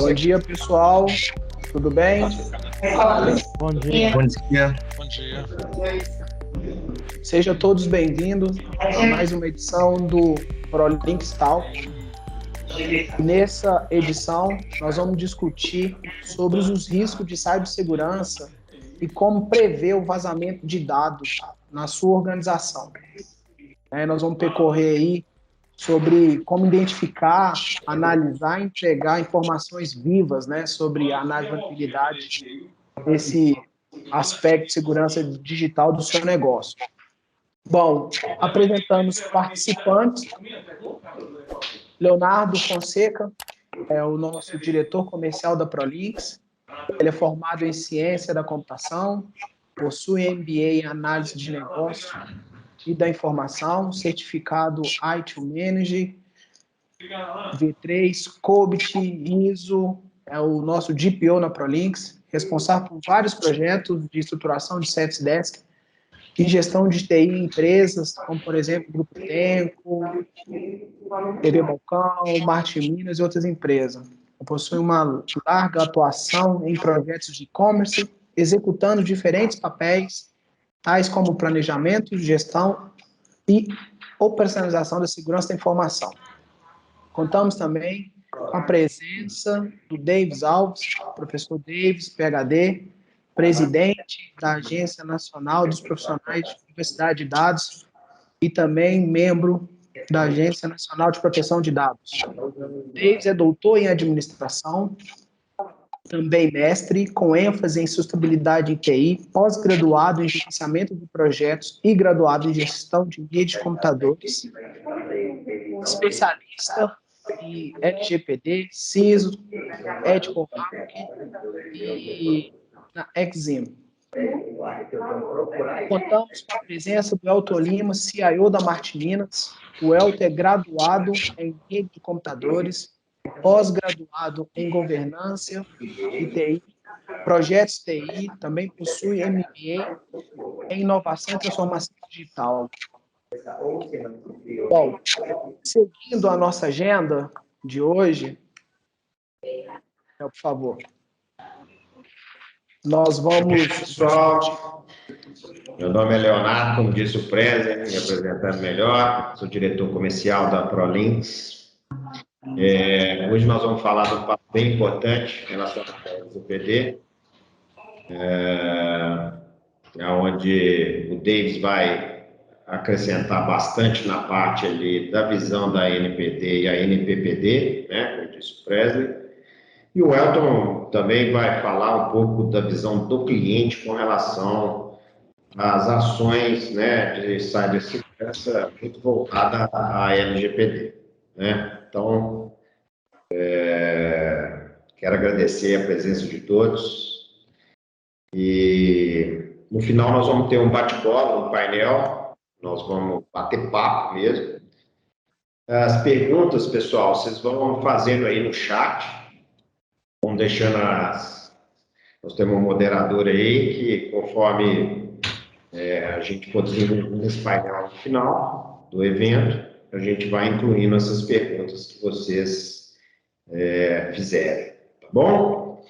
Bom dia, pessoal. Tudo bem? Bom dia. Bom dia. Bom dia. Sejam todos bem-vindos a mais uma edição do ProLinks Talk. Nessa edição, nós vamos discutir sobre os riscos de cibersegurança e como prever o vazamento de dados na sua organização. Nós vamos percorrer aí sobre como identificar, analisar e entregar informações vivas, sobre a análise de vulnerabilidade desse aspecto de segurança digital do seu negócio. Bom, apresentando os participantes, Leonardo Fonseca é o nosso diretor comercial da ProLinks. Ele é formado em ciência da computação, possui MBA em análise de negócio e da informação, certificado IT Manager, V3, COBIT, ISO, é o nosso DPO na ProLinks, responsável por vários projetos de estruturação de Service Desk e gestão de TI em empresas, como, por exemplo, Grupo Tenco, TV Balcão, Martin Minas e outras empresas. Possui uma larga atuação em projetos de e-commerce, executando diferentes papéis, tais como planejamento, gestão e operacionalização da segurança da informação. Contamos também com a presença do Davis Alves, professor Davis, PhD, presidente da Agência Nacional dos Profissionais de Privacidade de Dados e também membro da Agência Nacional de Proteção de Dados. Davis é doutor em administração, também mestre, com ênfase em sustentabilidade em TI, pós-graduado em gerenciamento de projetos e graduado em gestão de rede de computadores, especialista em LGPD, CISO, Ethical Hacking e na Exim. Contamos com a presença do Elton Lima, CIO da Martin Minas. O Elton é graduado em rede de computadores, pós-graduado em governança e TI, projetos TI, também possui MBA em inovação e transformação digital. Bom, seguindo a nossa agenda de hoje, por favor, nós vamos... Pessoal, meu nome é Leonardo, como disse o Prezer, me apresentando melhor, sou diretor comercial da ProLinks. Hoje nós vamos falar de um papo bem importante em relação ao LGPD, onde o Davis vai acrescentar bastante na parte ali da visão da NPD e a NPPD, como disse o Prezer. E o Elton também vai falar um pouco da visão do cliente com relação às ações, de cibersegurança muito voltada à LGPD. Então, quero agradecer a presença de todos. E no final nós vamos ter um bate-bola, um painel, nós vamos bater papo mesmo. As perguntas, pessoal, vocês vão fazendo aí no chat. Vamos deixando Nós temos um moderador aí que, conforme a gente for desenvolvendo esse painel no final do evento, a gente vai incluindo essas perguntas que vocês fizerem, tá bom?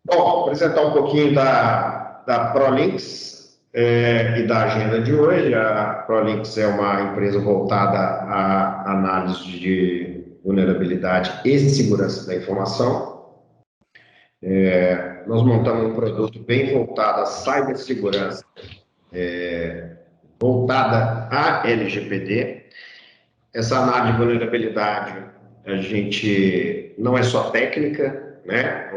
Bom, vou apresentar um pouquinho da ProLinks e da agenda de hoje. A ProLinks é uma empresa voltada à análise de vulnerabilidade e segurança da informação. Nós montamos um produto bem voltado à cibersegurança, voltada à LGPD. Essa análise de vulnerabilidade, a gente não é só técnica, não é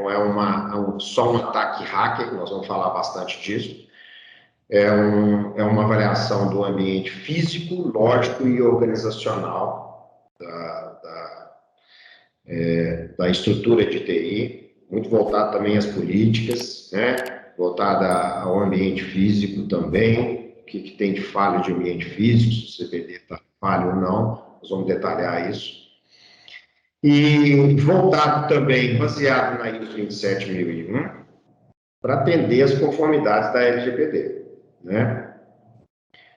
só um ataque hacker, nós vamos falar bastante disso. É uma avaliação do ambiente físico, lógico e organizacional da estrutura de TI, muito voltado também às políticas, voltada ao ambiente físico também, o que tem de falha de ambiente físico, se o CPD está falho ou não, nós vamos detalhar isso. E voltado também, baseado na ISO 27001, para atender as conformidades da LGPD.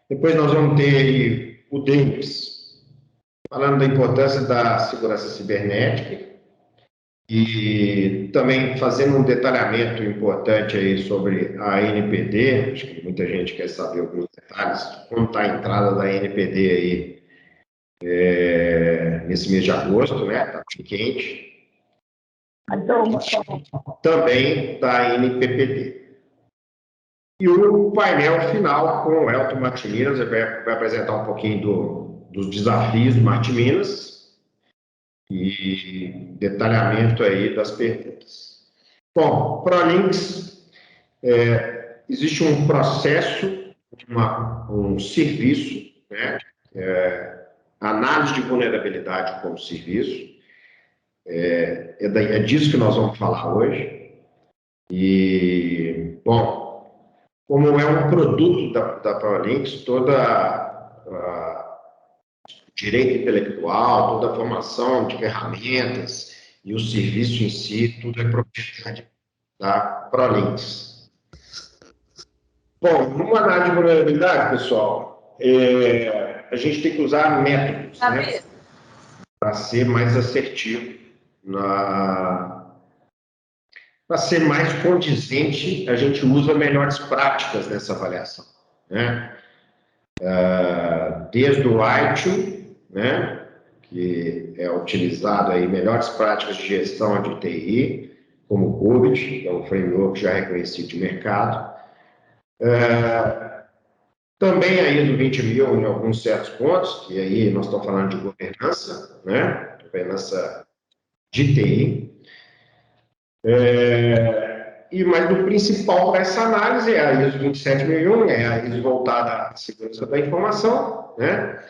Depois nós vamos ter aí o Davis, falando da importância da segurança cibernética, E também fazendo um detalhamento importante aí sobre a NPD, acho que muita gente quer saber alguns detalhes, como está a entrada da NPD aí nesse mês de agosto, né? Está bem quente. Também está a NPPD. E o painel final com o Elton Martiminas, ele vai apresentar um pouquinho dos desafios do Martiminas e detalhamento aí das perguntas. Bom, ProLinks, existe um processo, um serviço, né? Análise de vulnerabilidade como serviço, é disso que nós vamos falar hoje. E, bom, como é um produto da ProLinks, direito intelectual, toda a formação de ferramentas e o serviço em si, tudo é propriedade da ProLinks. Bom, numa análise de vulnerabilidade, pessoal, a gente tem que usar métodos, né, para ser mais assertivo, para ser mais condizente, a gente usa melhores práticas nessa avaliação, né? Desde o ITIL, né, que é utilizado aí, melhores práticas de gestão de TI, como o COBIT, que é um framework já reconhecido de mercado. Também a ISO 20000 em alguns certos pontos, e aí nós estamos falando de governança, né, governança de TI. Mas o principal para essa análise é a ISO 27001, é a ISO voltada à segurança da informação, né?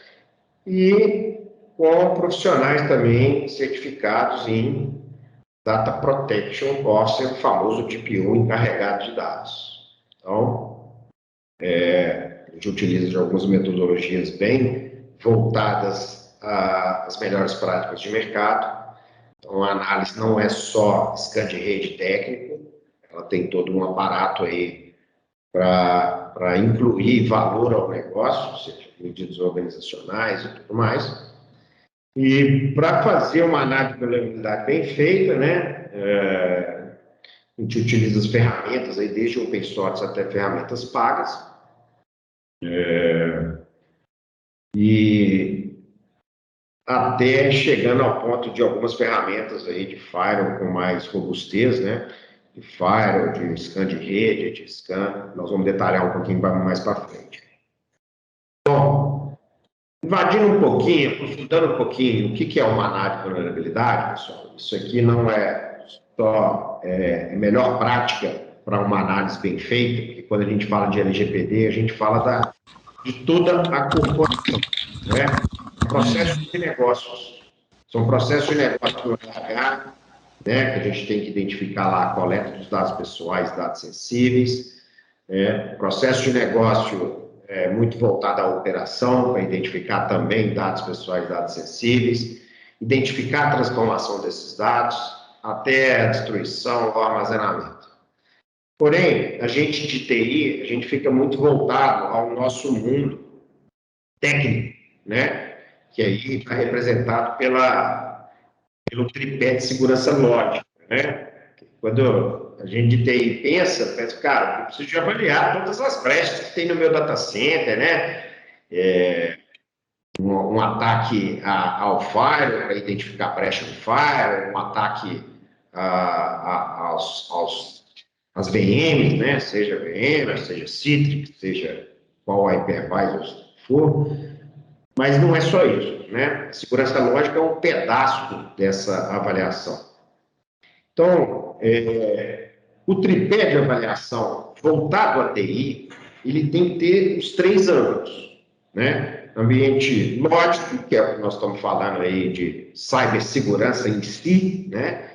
E com profissionais também certificados em Data Protection Officer, o famoso DPO encarregado de dados. Então, a gente utiliza de algumas metodologias bem voltadas às melhores práticas de mercado. Então, a análise não é só scan de rede técnico, ela tem todo um aparato aí para incluir valor ao negócio, ou seja, medidas organizacionais e tudo mais. E para fazer uma análise de vulnerabilidade bem feita, né, a gente utiliza as ferramentas aí, desde open source até ferramentas pagas. E até chegando ao ponto de algumas ferramentas aí de firewall com mais robustez, né? De firewall, de scan de rede, de scan. Nós vamos detalhar um pouquinho mais para frente. Bom, invadindo um pouquinho, aprofundando um pouquinho, o que é uma análise de vulnerabilidade, pessoal? Isso aqui não é só melhor prática para uma análise bem feita, porque quando a gente fala de LGPD, a gente fala de toda a corporação, né? Processos de negócios. São processos de negócio do RH, né, que a gente tem que identificar lá a coleta dos dados pessoais, dados sensíveis. Processo de negócio muito voltado à operação, para identificar também dados pessoais, dados sensíveis. Identificar a transformação desses dados, até a destruição ou armazenamento. Porém, a gente de TI, a gente fica muito voltado ao nosso mundo técnico, né? Que aí está representado pelo tripé de segurança lógica, né? Quando a gente de TI pensa, cara, eu preciso de avaliar todas as brechas que tem no meu data center, né? Um ataque ao firewall para identificar a brecha do firewall, um ataque às VMs, né? Seja VM, seja Citrix, seja qual hypervisor for. Mas não é só isso, né? A segurança lógica é um pedaço dessa avaliação. Então, o tripé de avaliação voltado à TI, ele tem que ter os 3 ângulos, né? Ambiente lógico, que é o que nós estamos falando aí de cibersegurança em si, né?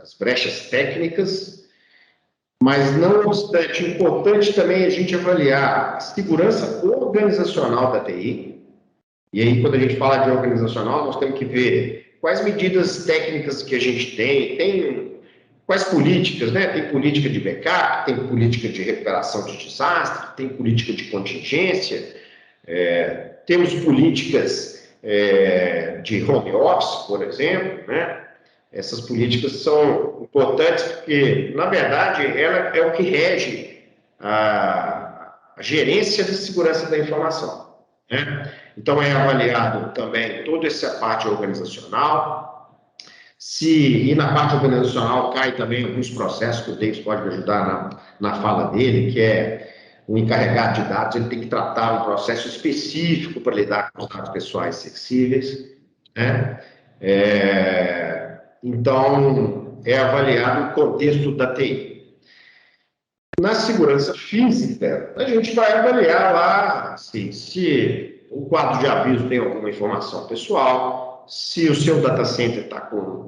As brechas técnicas, mas não obstante, importante também a gente avaliar a segurança organizacional da TI. E aí, quando a gente fala de organizacional, nós temos que ver quais medidas técnicas que a gente tem quais políticas, né? Tem política de backup, tem política de recuperação de desastre, tem política de contingência, temos políticas de home office, por exemplo, né? essas políticas são importantes porque, na verdade, ela é o que rege a gerência de segurança da informação, né? Então, é avaliado também toda essa parte organizacional. E na parte organizacional cai também alguns processos que o Davis pode me ajudar na fala dele, que é o encarregado de dados, ele tem que tratar um processo específico para lidar com os dados pessoais sensíveis, né? Então, é avaliado o contexto da TI. Na segurança física, a gente vai avaliar lá assim, se o quadro de aviso tem alguma informação pessoal, se o seu data center está com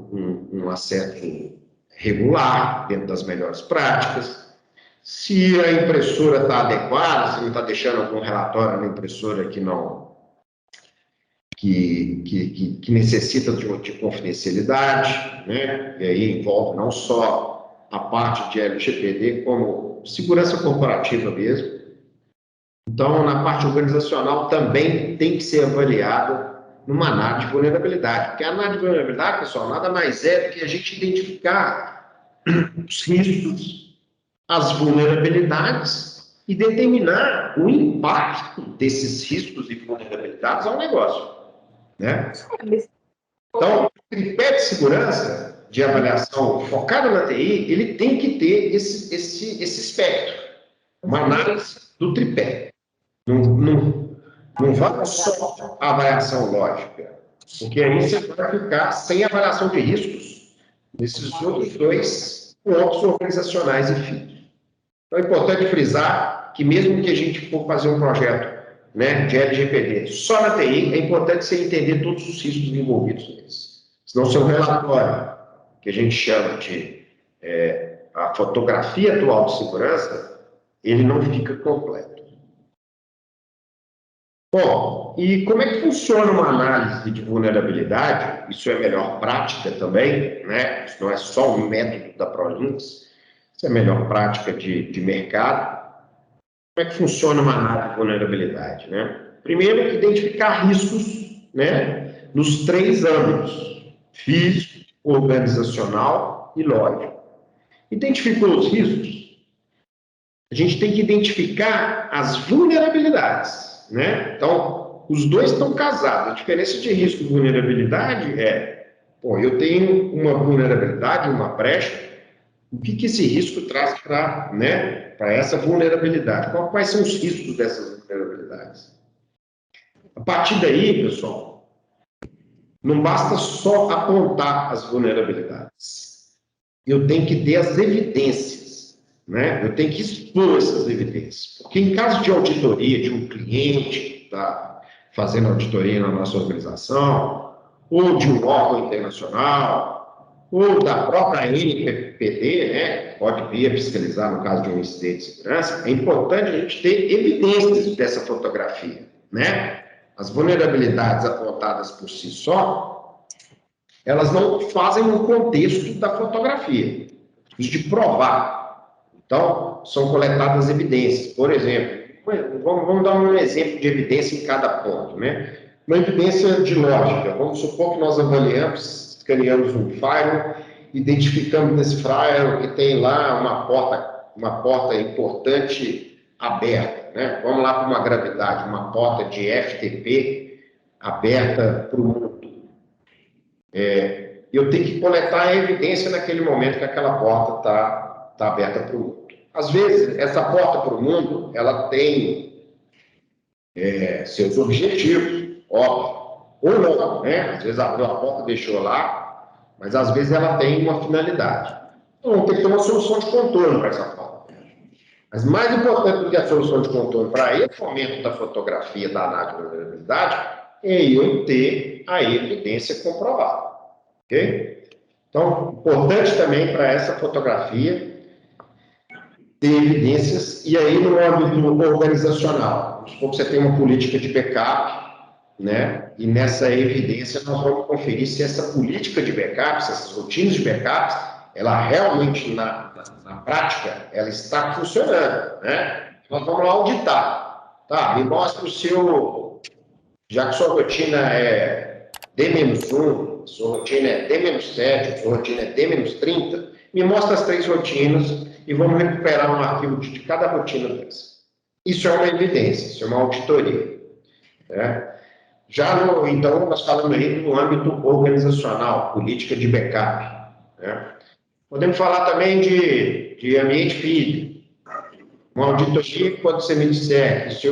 um acesso regular, dentro das melhores práticas, se a impressora está adequada, se não está deixando algum relatório na impressora que não que necessita de confidencialidade, né? E aí envolve não só a parte de LGPD, como segurança corporativa mesmo. Então, na parte organizacional também tem que ser avaliada numa análise de vulnerabilidade, porque a análise de vulnerabilidade, pessoal, nada mais é do que a gente identificar os riscos, as vulnerabilidades e determinar o impacto desses riscos e vulnerabilidades ao negócio, né? Então, o tripé de segurança, de avaliação focado na TI, ele tem que ter esse espectro, uma análise do tripé. Não vale só a avaliação lógica, porque aí você vai ficar sem avaliação de riscos nesses outros dois pontos organizacionais e fins. Então, é importante frisar que mesmo que a gente for fazer um projeto, né, de LGPD só na TI, é importante você entender todos os riscos envolvidos neles. Senão, seu relatório, que a gente chama de a fotografia atual de segurança, ele não fica completo. Bom, e como é que funciona uma análise de vulnerabilidade? Isso é a melhor prática também, né? Isso não é só um método da ProLinx, isso é a melhor prática de mercado. Como é que funciona uma análise de vulnerabilidade, né? Primeiro, identificar riscos, né, nos 3 âmbitos: físico, organizacional e lógico. Identificou os riscos, a gente tem que identificar as vulnerabilidades, né? Então, os dois estão casados. A diferença de risco e vulnerabilidade eu tenho uma vulnerabilidade, uma brecha. O que esse risco traz para, né, para essa vulnerabilidade? Quais são os riscos dessas vulnerabilidades? A partir daí, pessoal, não basta só apontar as vulnerabilidades. Eu tenho que ter as evidências, né? Eu tenho que expor essas evidências. Porque em caso de auditoria de um cliente que está fazendo auditoria na nossa organização, ou de um órgão internacional, ou da própria NPD, né, pode vir a fiscalizar no caso de um incidente de segurança, é importante a gente ter evidências dessa fotografia, né? As vulnerabilidades apontadas por si só, elas não fazem um contexto da fotografia, preciso de provar. Então, são coletadas evidências. Por exemplo, vamos dar um exemplo de evidência em cada ponto, né? Uma evidência de lógica. Vamos supor que nós avaliamos, escaneamos um firewall, identificamos nesse firewall que tem lá uma porta importante aberta, né? Vamos lá para uma gravidade, uma porta de FTP aberta para o mundo. Eu tenho que coletar a evidência naquele momento que aquela porta está aberta para o mundo. Às vezes, essa porta para o mundo, ela tem seus objetivos, óbvio, ou não, né? Às vezes abriu a porta, deixou lá, mas às vezes ela tem uma finalidade. Então, tem que ter uma solução de contorno para essa porta. Mas mais importante do que a solução de contorno para esse momento da fotografia da análise de vulnerabilidade é eu ter a evidência comprovada. Ok? Então, importante também para essa fotografia ter evidências, e aí no âmbito organizacional, vamos supor que você tem uma política de backup, né? E nessa evidência nós vamos conferir se essa política de backups, essas rotinas de backups, ela realmente, na prática, ela está funcionando, né? Nós vamos lá auditar. Tá, me mostra o seu... Já que sua rotina é D-1, sua rotina é D-7, sua rotina é D-30, me mostra as 3 rotinas e vamos recuperar um arquivo de cada rotina dessa. Isso é uma evidência, isso é uma auditoria. Né? Então, nós falamos aí no âmbito organizacional, política de backup. Né? Podemos falar também de ambiente físico. Uma auditoria, quando você me disser que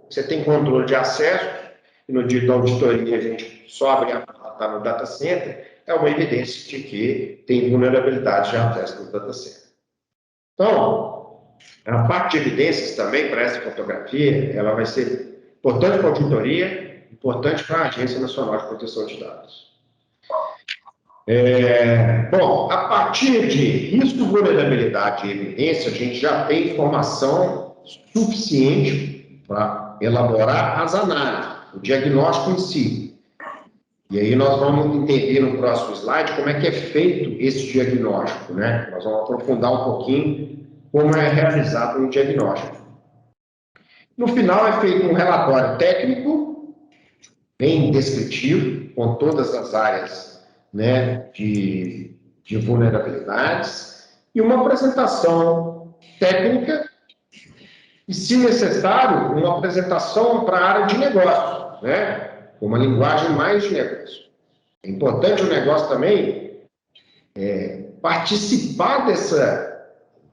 você tem controle de acesso, e no dia da auditoria a gente só abre a porta no data center, é uma evidência de que tem vulnerabilidade de acesso no data center. Então, a parte de evidências também para essa fotografia, ela vai ser importante para a auditoria, importante para a Agência Nacional de Proteção de Dados. Bom, a partir de risco, vulnerabilidade e evidência, a gente já tem informação suficiente para elaborar as análises, o diagnóstico em si. E aí nós vamos entender no próximo slide como é que é feito esse diagnóstico, né? Nós vamos aprofundar um pouquinho como é realizado o diagnóstico. No final é feito um relatório técnico, bem descritivo, com todas as áreas, né, de vulnerabilidades, e uma apresentação técnica, e, se necessário, uma apresentação para a área de negócio, né? Uma linguagem mais de negócio. É importante o negócio também participar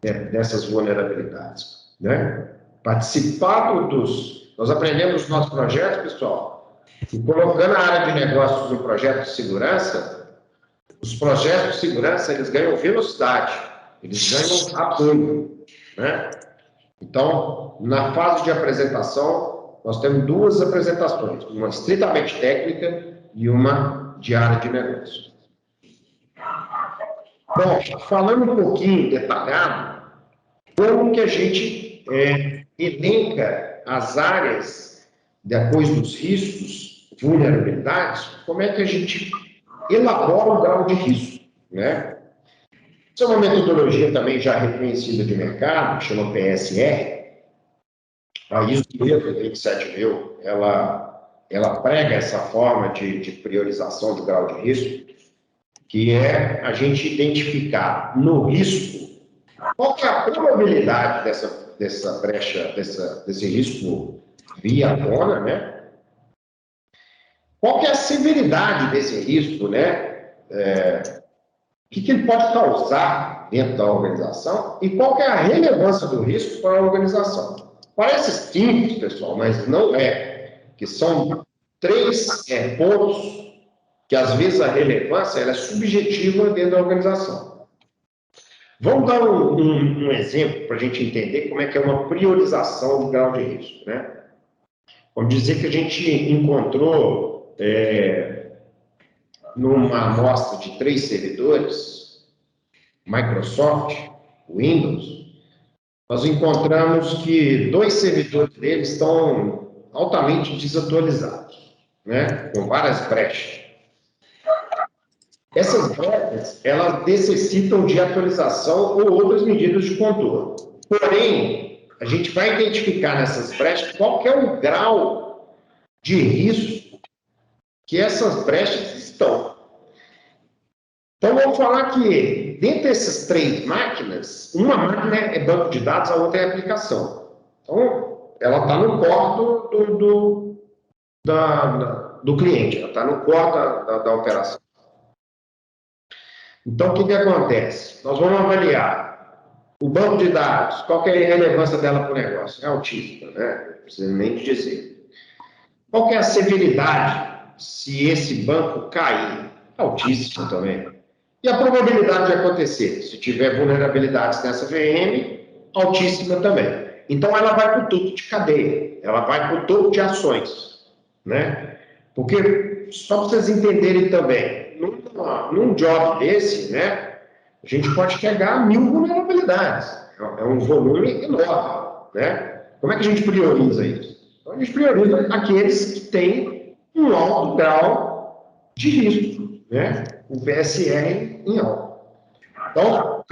dessas vulnerabilidades, né? Participar Nós aprendemos no nosso projeto, pessoal, e colocando a área de negócios no projeto de segurança, os projetos de segurança, eles ganham velocidade, eles ganham apoio, né? Então, na fase de apresentação, nós temos 2 apresentações, uma estritamente técnica e uma de área de negócio. Bom, falando um pouquinho detalhado, como que a gente elenca as áreas, depois dos riscos, vulnerabilidades, como é que a gente elabora o grau de risco, né? Isso é uma metodologia também já reconhecida de mercado, que chama PSR. A ISO 27000, ela prega essa forma de priorização de grau de risco, que é a gente identificar no risco qual que é a probabilidade dessa brecha, desse risco vir à tona, né? Qual que é a severidade desse risco, né? O que ele pode causar dentro da organização e qual que é a relevância do risco para a organização. Parece simples, pessoal, mas não é. Que são 3 pontos que, às vezes, a relevância ela é subjetiva dentro da organização. Vamos dar um exemplo para a gente entender como é que é uma priorização do grau de risco, né? Vamos dizer que a gente encontrou, numa amostra de 3 servidores, Microsoft, Windows, nós encontramos que 2 servidores deles estão altamente desatualizados, né? Com várias brechas. Essas brechas, elas necessitam de atualização ou outras medidas de controle. Porém, a gente vai identificar nessas brechas qual que é o grau de risco que essas brechas estão. Então, vamos falar que, dentro dessas 3 máquinas, uma máquina é banco de dados, a outra é aplicação. Então, ela está no core do cliente, ela está no core da operação. Então, o que acontece? Nós vamos avaliar o banco de dados, qual que é a relevância dela para o negócio? É altíssima, né? Não precisa nem dizer. Qual que é a severidade se esse banco cair? Altíssima também. E a probabilidade de acontecer, se tiver vulnerabilidades nessa VM, altíssima também. Então, ela vai para o topo de cadeia, ela vai para o topo de ações, né? Porque, só para vocês entenderem também, num job desse, né, a gente pode chegar a 1000 vulnerabilidades. É um volume enorme, né? Como é que a gente prioriza isso? Então, a gente prioriza aqueles que têm um alto grau de risco, né? O PSR em alto. Então,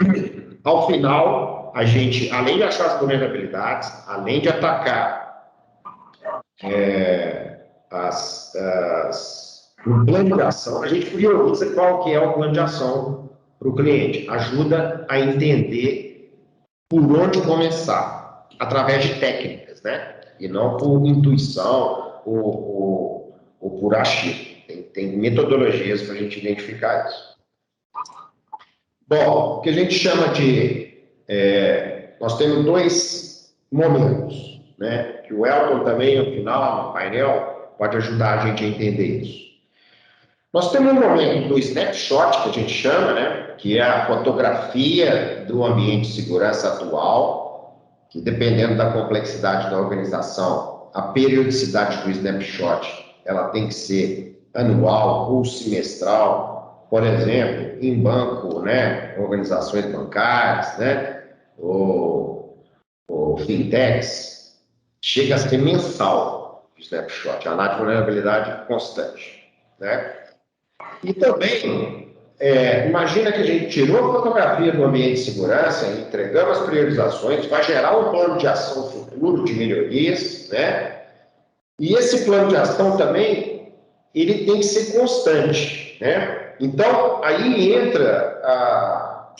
ao final, a gente, além de achar as vulnerabilidades, além de atacar No plano de ação, a gente prioriza qual que é o plano de ação para o cliente. Ajuda a entender por onde começar, através de técnicas, né? E não por intuição ou por achismo. Tem metodologias para a gente identificar isso. Bom, o que a gente chama de... nós temos dois momentos, né? Que o Elton também, no final, no painel, pode ajudar a gente a entender isso. Nós temos um momento do snapshot, que a gente chama, né? Que é a fotografia do ambiente de segurança atual, que dependendo da complexidade da organização, a periodicidade do snapshot, ela tem que ser anual ou semestral. Por exemplo, em banco, né? Organizações bancárias, né? Ou fintechs, chega a ser mensal o snapshot, a análise de vulnerabilidade constante, né? E também, imagina que a gente tirou a fotografia do ambiente de segurança, entregamos as priorizações, vai gerar um plano de ação futuro de melhorias, né? E esse plano de ação também, ele tem que ser constante, né? Então, aí entra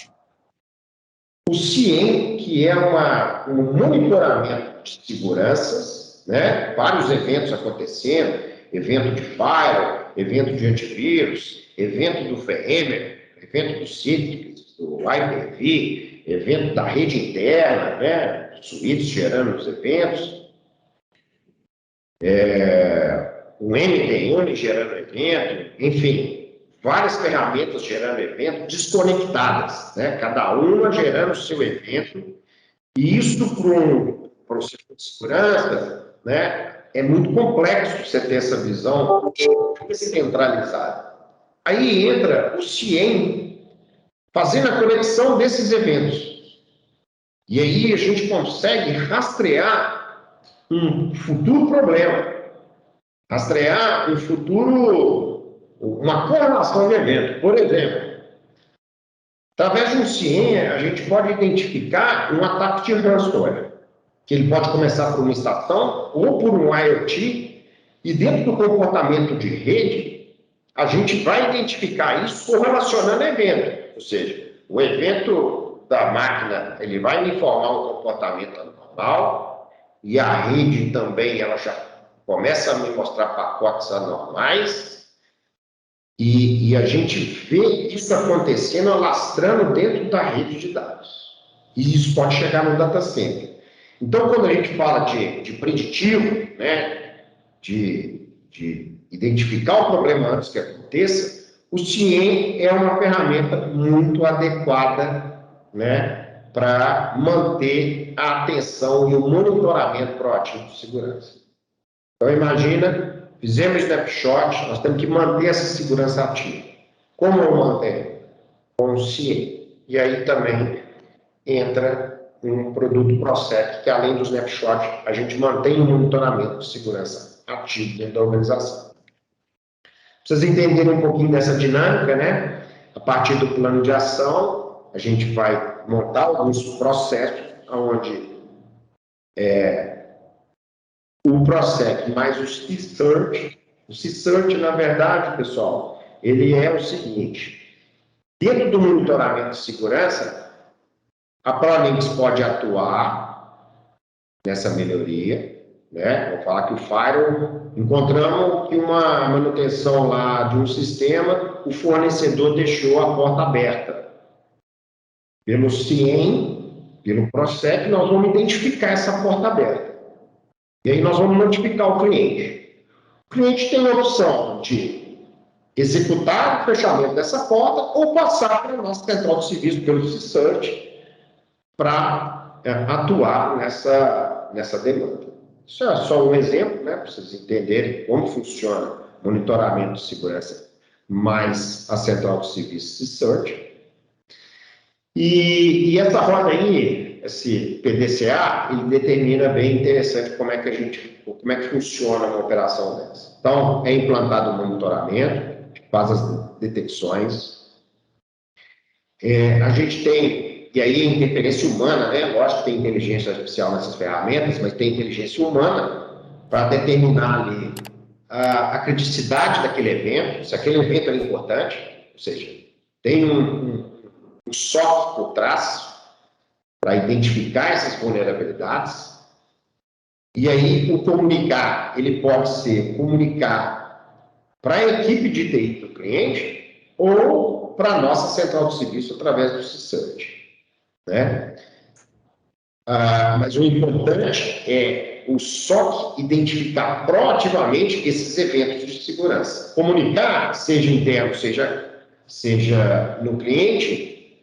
o CIEM, que é um monitoramento de seguranças, né? Vários eventos acontecendo, evento de firewall, evento de antivírus, evento do VMware, evento do Citrix, do Hyper-V, evento da rede interna, né? Suítes gerando os eventos, o MDN gerando evento, enfim, várias ferramentas gerando evento desconectadas, né? Cada uma gerando o seu evento, e isso para o setor de segurança, né? É muito complexo você ter essa visão centralizada. Aí entra o CIEM fazendo a conexão desses eventos. E aí a gente consegue rastrear um futuro problema, rastrear um futuro, uma correlação de evento. Por exemplo, através de um CIEM, a gente pode identificar um ataque de ransomware, que ele pode começar por uma estação ou por um IoT, e dentro do comportamento de rede, a gente vai identificar isso correlacionando evento. Ou seja, o evento da máquina, ele vai me informar um comportamento anormal, e a rede também, ela já começa a me mostrar pacotes anormais, e a gente vê isso acontecendo, alastrando dentro da rede de dados. E isso pode chegar no data center. Então, quando a gente fala de preditivo, né, de identificar o problema antes que aconteça, o CIEM é uma ferramenta muito adequada, né, para manter a atenção e o monitoramento proativo de segurança. Então, imagina, fizemos snapshot, nós temos que manter essa segurança ativa. Como eu mantenho? Com o CIEM. E aí também entra um produto ProSec, que além do snapshot, a gente mantém o monitoramento de segurança ativo dentro da organização. Pra vocês entenderem um pouquinho dessa dinâmica, né? A partir do plano de ação, a gente vai montar alguns processos onde o ProSec mais o C-Search, na verdade, pessoal, ele é o seguinte: dentro do monitoramento de segurança, a Prolinx pode atuar nessa melhoria, né? Vou falar que o firewall, encontramos que uma manutenção lá de um sistema, o fornecedor deixou a porta aberta. Pelo CIEM, pelo ProSec, nós vamos identificar essa porta aberta. E aí nós vamos notificar o cliente. O cliente tem a opção de executar o fechamento dessa porta ou passar para a nossa central de serviço pelo C-Search para atuar nessa demanda. Isso é só um exemplo, né, para vocês entenderem como funciona o monitoramento de segurança mais a central de serviço C-Search. E essa roda aí, esse PDCA, ele determina bem interessante como é que funciona uma operação dessa. Então, é implantado o monitoramento, faz as detecções. A gente tem, e aí a interferência humana, né? Lógico que tem inteligência artificial nessas ferramentas, mas tem inteligência humana para determinar ali a criticidade daquele evento, se aquele evento é importante, ou seja, tem um SOC por trás para identificar essas vulnerabilidades. E aí, o comunicar, ele pode ser comunicar para a equipe de TI do cliente ou para a nossa central de serviço através do C-Search, né? Mas o importante é o SOC identificar proativamente esses eventos de segurança. Comunicar, seja interno, seja no cliente,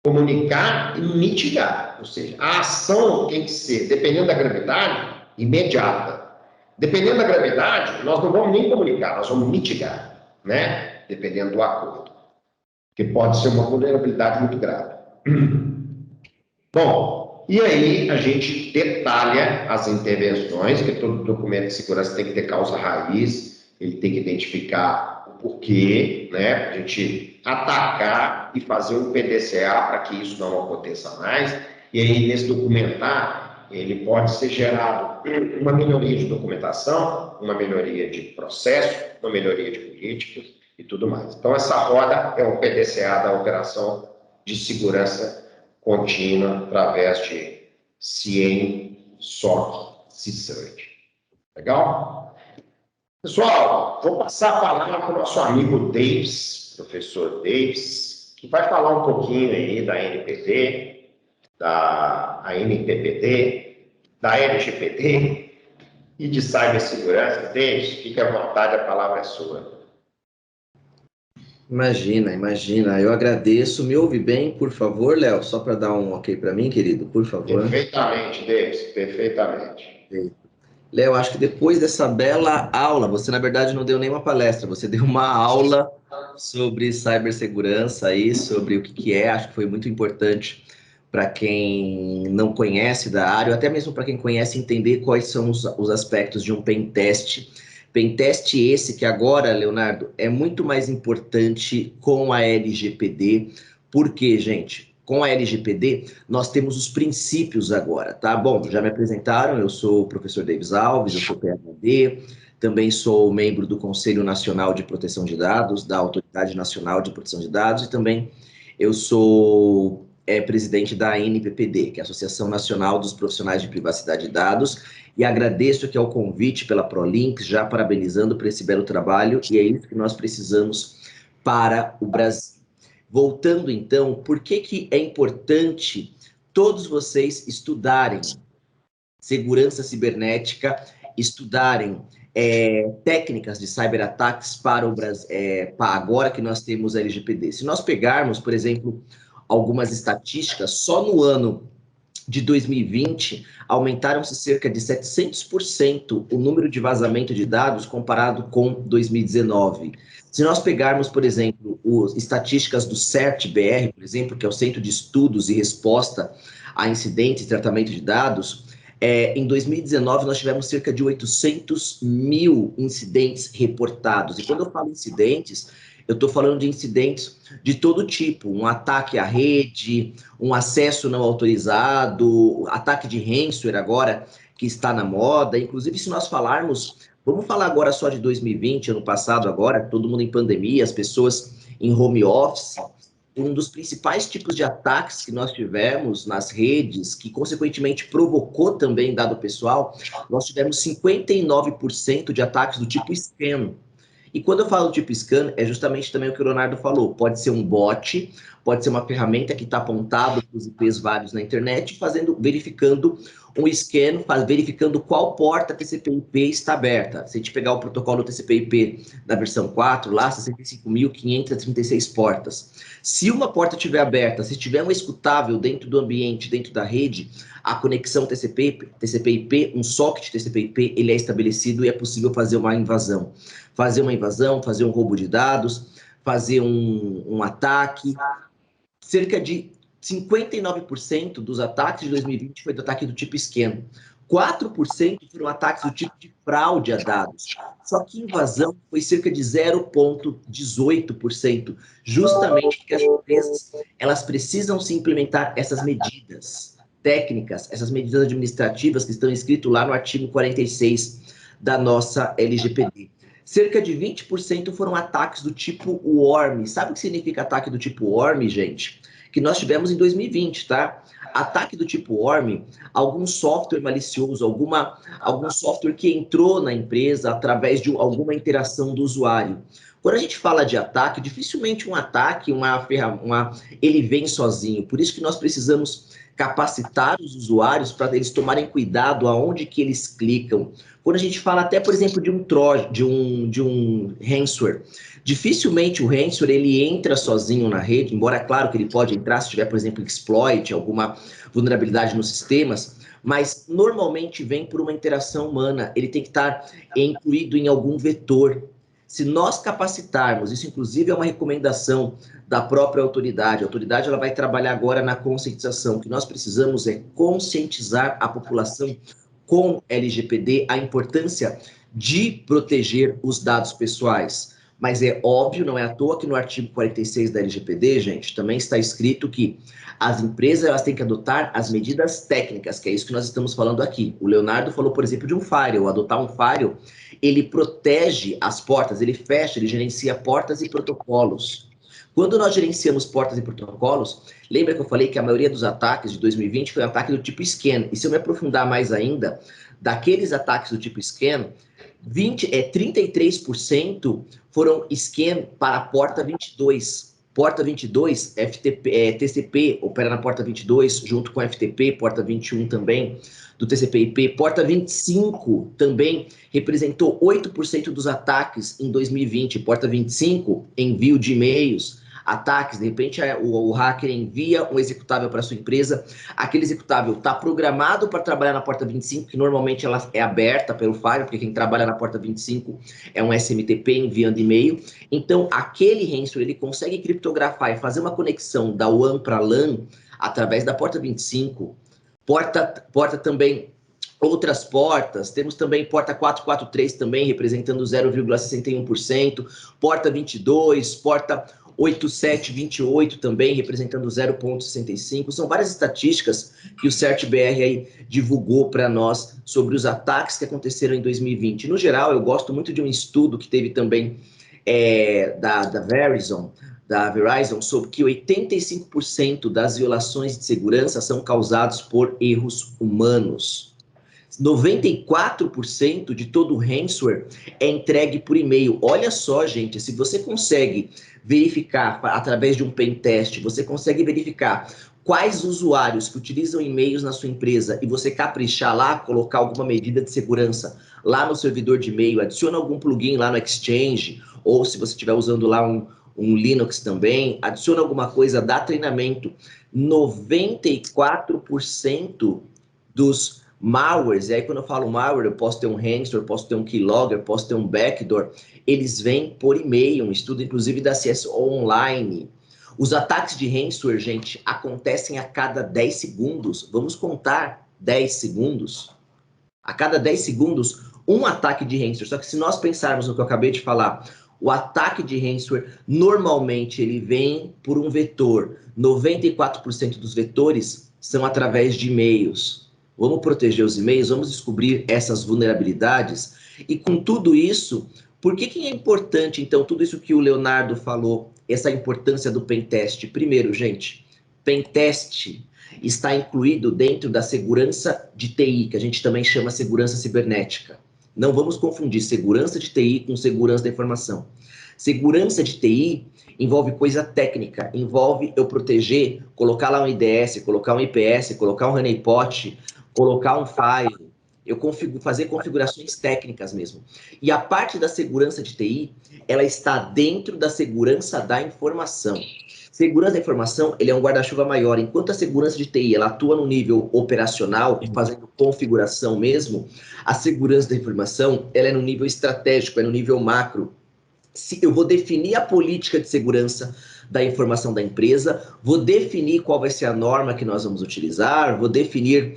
comunicar e mitigar. Ou seja, a ação tem que ser, dependendo da gravidade, imediata. Dependendo da gravidade, nós não vamos nem comunicar, nós vamos mitigar, né? Dependendo do acordo. Que pode ser uma vulnerabilidade muito grave. Bom, e aí a gente detalha as intervenções, que todo documento de segurança tem que ter causa raiz, ele tem que identificar o porquê, né? Para a gente atacar e fazer um PDCA para que isso não aconteça mais. E aí, nesse documentar, ele pode ser gerado uma melhoria de documentação, uma melhoria de processo, uma melhoria de políticas e tudo mais. Então, essa roda é o PDCA da operação de segurança contínua através de CIEM, SOC, C-Search. Legal? Pessoal, vou passar a palavra para o nosso amigo Davis, professor Davis, que vai falar um pouquinho aí da NPD, da NPPD, da LGPD e de cibersegurança. Davis, fique à vontade, a palavra é sua. Imagina. Eu agradeço. Me ouve bem, por favor, Léo? Só para dar um ok para mim, querido, por favor. Perfeitamente, Davis, perfeitamente. Léo, acho que depois dessa bela aula, você na verdade não deu nenhuma palestra, você deu uma aula sobre cibersegurança aí, sobre o que é, acho que foi muito importante para quem não conhece da área, ou até mesmo para quem conhece entender quais são os aspectos de um pentest. Pentest esse que agora, Leonardo, é muito mais importante com a LGPD. Por quê, gente? Com a LGPD, nós temos os princípios agora, tá? Bom, já me apresentaram, eu sou o professor Davis Alves, eu sou PhD, também sou membro do Conselho Nacional de Proteção de Dados, da Autoridade Nacional de Proteção de Dados, e também eu sou presidente da NPPD, que é a Associação Nacional dos Profissionais de Privacidade de Dados, e agradeço aqui ao convite pela ProLinks, já parabenizando por esse belo trabalho, e é isso que nós precisamos para o Brasil. Voltando então, por que é importante todos vocês estudarem segurança cibernética, estudarem técnicas de cyberataques para o Brasil, para agora que nós temos a LGPD? Se nós pegarmos, por exemplo, algumas estatísticas, só no ano de 2020, aumentaram-se cerca de 700% o número de vazamento de dados comparado com 2019. Se nós pegarmos, por exemplo, as estatísticas do CERT-BR, por exemplo, que é o Centro de Estudos e Resposta a Incidentes e Tratamento de Dados, em 2019 nós tivemos cerca de 800 mil incidentes reportados. E quando eu falo incidentes, eu estou falando de incidentes de todo tipo, um ataque à rede, um acesso não autorizado, ataque de ransomware agora, que está na moda. Inclusive, se nós falarmos, vamos falar agora só de 2020, ano passado agora, todo mundo em pandemia, as pessoas em home office. Um dos principais tipos de ataques que nós tivemos nas redes, que consequentemente provocou também dado pessoal, nós tivemos 59% de ataques do tipo scam. E quando eu falo do tipo scan, é justamente também o que o Leonardo falou. Pode ser um bot, pode ser uma ferramenta que está apontado para os IPs vários na internet, verificando um scan, verificando qual porta TCP/IP está aberta. Se a gente pegar o protocolo TCP/IP da versão 4, lá 65.536 portas. Se uma porta estiver aberta, se tiver um escutável dentro do ambiente, dentro da rede, a conexão TCP/IP, um socket TCP/IP, ele é estabelecido e é possível fazer uma invasão. Fazer um roubo de dados, fazer um ataque. Cerca de 59% dos ataques de 2020 foi do ataque do tipo scam. 4% foram ataques do tipo de fraude a dados. Só que invasão foi cerca de 0,18%, justamente porque as empresas elas precisam se implementar essas medidas técnicas, essas medidas administrativas que estão escritas lá no artigo 46 da nossa LGPD. cerca de 20% foram ataques do tipo worm. Sabe o que significa ataque do tipo worm, gente? Que nós tivemos em 2020, tá? Ataque do tipo worm, algum software malicioso, algum software que entrou na empresa através de alguma interação do usuário. Quando a gente fala de ataque, dificilmente um ataque, ele vem sozinho. Por isso que nós precisamos capacitar os usuários para eles tomarem cuidado aonde que eles clicam. Quando a gente fala até, por exemplo, de um ransomware, dificilmente o ransomware ele entra sozinho na rede, embora é claro que ele pode entrar se tiver, por exemplo, exploit, alguma vulnerabilidade nos sistemas, mas normalmente vem por uma interação humana, ele tem que estar incluído em algum vetor. Se nós capacitarmos, isso inclusive é uma recomendação da própria autoridade, a autoridade ela vai trabalhar agora na conscientização, o que nós precisamos é conscientizar a população com LGPD, a importância de proteger os dados pessoais. Mas é óbvio, não é à toa que no artigo 46 da LGPD, gente, também está escrito que as empresas elas têm que adotar as medidas técnicas, que é isso que nós estamos falando aqui. O Leonardo falou, por exemplo, de um firewall. Adotar um firewall, ele protege as portas, ele fecha, ele gerencia portas e protocolos. Quando nós gerenciamos portas e protocolos, lembra que eu falei que a maioria dos ataques de 2020 foi um ataque do tipo scan. E se eu me aprofundar mais ainda, daqueles ataques do tipo scan, 33% foram scan para a porta 22. Porta 22, FTP, TCP opera na porta 22, junto com FTP, porta 21 também, do TCP/IP. Porta 25 também representou 8% dos ataques em 2020. Porta 25, envio de e-mails, ataques, de repente o hacker envia um executável para sua empresa, aquele executável está programado para trabalhar na porta 25, que normalmente ela é aberta pelo firewall, porque quem trabalha na porta 25 é um SMTP enviando e-mail. Então, aquele ransomware, ele consegue criptografar e fazer uma conexão da WAN para LAN através da porta 25, porta também outras portas, temos também porta 443 também, representando 0,61%, porta 22, porta 8728 também, representando 0,65%. São várias estatísticas que o CertBR aí divulgou para nós sobre os ataques que aconteceram em 2020. No geral, eu gosto muito de um estudo que teve também da Verizon, sobre que 85% das violações de segurança são causadas por erros humanos. 94% de todo o ransomware é entregue por e-mail. Olha só, gente, se você consegue verificar através de um pen test, você consegue verificar quais usuários que utilizam e-mails na sua empresa e você caprichar lá, colocar alguma medida de segurança lá no servidor de e-mail, adiciona algum plugin lá no Exchange, ou se você estiver usando lá um Linux também, adiciona alguma coisa, dá treinamento. 94% dos malwares, e aí quando eu falo malware, eu posso ter um ransomware, posso ter um keylogger, posso ter um backdoor, eles vêm por e-mail, um estudo inclusive da CSO Online. Os ataques de ransomware, gente, acontecem a cada 10 segundos. Vamos contar 10 segundos. A cada 10 segundos, um ataque de ransomware. Só que se nós pensarmos no que eu acabei de falar, o ataque de ransomware, normalmente, ele vem por um vetor. 94% dos vetores são através de e-mails. Vamos proteger os e-mails, vamos descobrir essas vulnerabilidades. E com tudo isso, por que é importante, então, tudo isso que o Leonardo falou, essa importância do pentest? Primeiro, gente, pentest está incluído dentro da segurança de TI, que a gente também chama segurança cibernética. Não vamos confundir segurança de TI com segurança da informação. Segurança de TI envolve coisa técnica, envolve eu proteger, colocar lá um IDS, colocar um IPS, colocar um honeypot, colocar um file, eu fazer configurações técnicas mesmo. E a parte da segurança de TI, ela está dentro da segurança da informação. Segurança da informação, ele é um guarda-chuva maior. Enquanto a segurança de TI, ela atua no nível operacional, fazendo configuração mesmo, a segurança da informação, ela é no nível estratégico, é no nível macro. Se eu vou definir a política de segurança da informação da empresa, vou definir qual vai ser a norma que nós vamos utilizar, vou definir